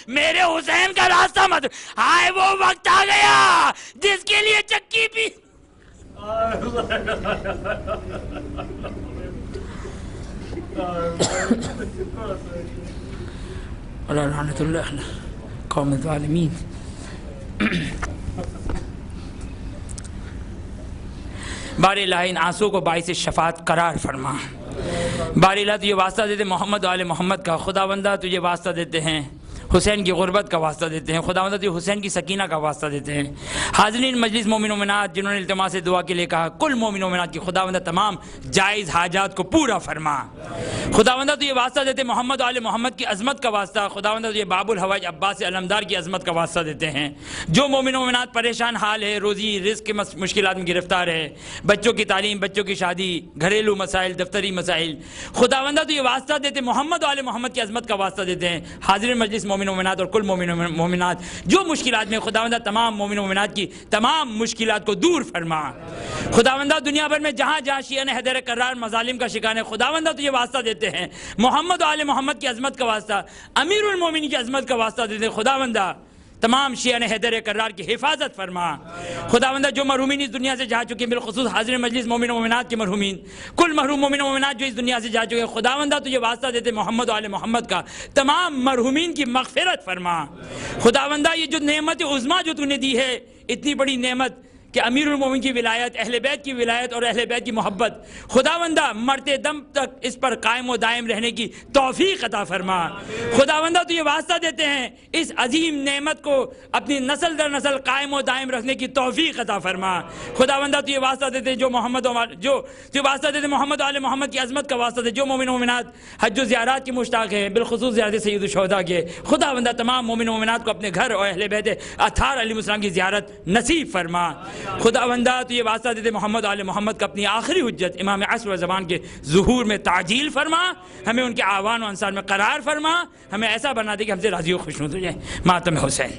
میرے حسین کا راستہ مت، ہائے وہ وقت آ گیا جس کے لیے چکی بھی اللہ لعنت اللہ قوم الظالمین۔ بار الہ ان آنسوں کو باعث شفاعت قرار فرما، بار الہ تجھے واسطہ دیتے محمد و آل محمد کا، خداوندہ تجھے واسطہ دیتے ہیں حسین کی غربت کا واسطہ دیتے ہیں، خداوندہ تجھے حسین کی سکینہ کا واسطہ دیتے ہیں۔ حاضرین مجلس مومن و مومنات جنہوں نے التماس دعا کے لیے کہا، کل مومن و مومنات کی خداوندہ تمام جائز حاجات کو پورا فرما، خداوندہ تجھے واسطہ دیتے محمد و آل محمد کی عظمت کا واسطہ، خداوندہ تجھے باب الحوائج عباس علمدار کی عظمت کا واسطہ دیتے ہیں۔ جو مومن و مومنات پریشان حال ہے، روزی رزق کے مشکلات میں گرفتار ہے، بچوں کی تعلیم، بچوں کی شادی، گھریلو مسائل، دفتری مسائل، خداوندہ تجھے واسطہ دیتے محمد و آل محمد کی عظمت کا واسطہ دیتے ہیں۔ حاضرین مجلس مومن و مومنات اور کل مومن و مومنات جو مشکلات میں، خداوندہ تمام مومن و مومنات کی تمام مشکلات کو دور فرما، خداوندہ دنیا بھر میں جہاں جہاں شیعہ حیدر کرار مظالم کا شکار ہے، خداوندہ تجھے واسطہ دیتے ہیں محمد و آل محمد کی عظمت کا واسطہ، امیر المومنین کی عظمت کا واسطہ دیتے ہیں، خداوندہ تمام شیعہ حیدر کرار کی حفاظت فرما، خداوندہ جو مرحومین اس دنیا سے جا چکے، بالخصوص حاضر مجلس مومن و مومنات کے مرحومین، کل مرحوم مومن و مومنات جو اس دنیا سے جا چکے، خداوندہ تجھے واسطہ دیتے محمد و آل محمد کا، تمام مرحومین کی مغفرت فرما، خداوندہ یہ جو نعمت عظمیٰ جو تو نے دی ہے، اتنی بڑی نعمت کہ امیر المومنین کی ولایت، اہل بیت کی ولایت اور اہل بیت کی محبت، خداوندہ مرتے دم تک اس پر قائم و دائم رہنے کی توفیق عطا فرما، خداوندہ تو یہ واسطہ دیتے ہیں اس عظیم نعمت کو اپنی نسل در نسل قائم و دائم رکھنے کی توفیق عطا فرما، خداوندہ تو یہ واسطہ دیتے ہیں جو واسطہ دیتے محمد و آل محمد کی عظمت کا واسطہ دیتے، جو مومن و مومنات حج و زیارات کے مشتاق ہیں، بالخصوص زیارت سید الشہداء کے، خداوندہ تمام مومن و مومنات کو اپنے گھر اور اہل بیت اطہار علیہ السلام کی زیارت نصیب فرما، خداوندہ تو یہ واسطہ دیتے محمد آل محمد کا اپنی آخری حجت امام عصر و زمان کے ظہور میں تعجیل فرما، ہمیں ان کے آوان و انصار میں قرار فرما، ہمیں ایسا بنا دے کہ ہم سے راضی و خوشنود ہو جائے۔ ماتم حسین۔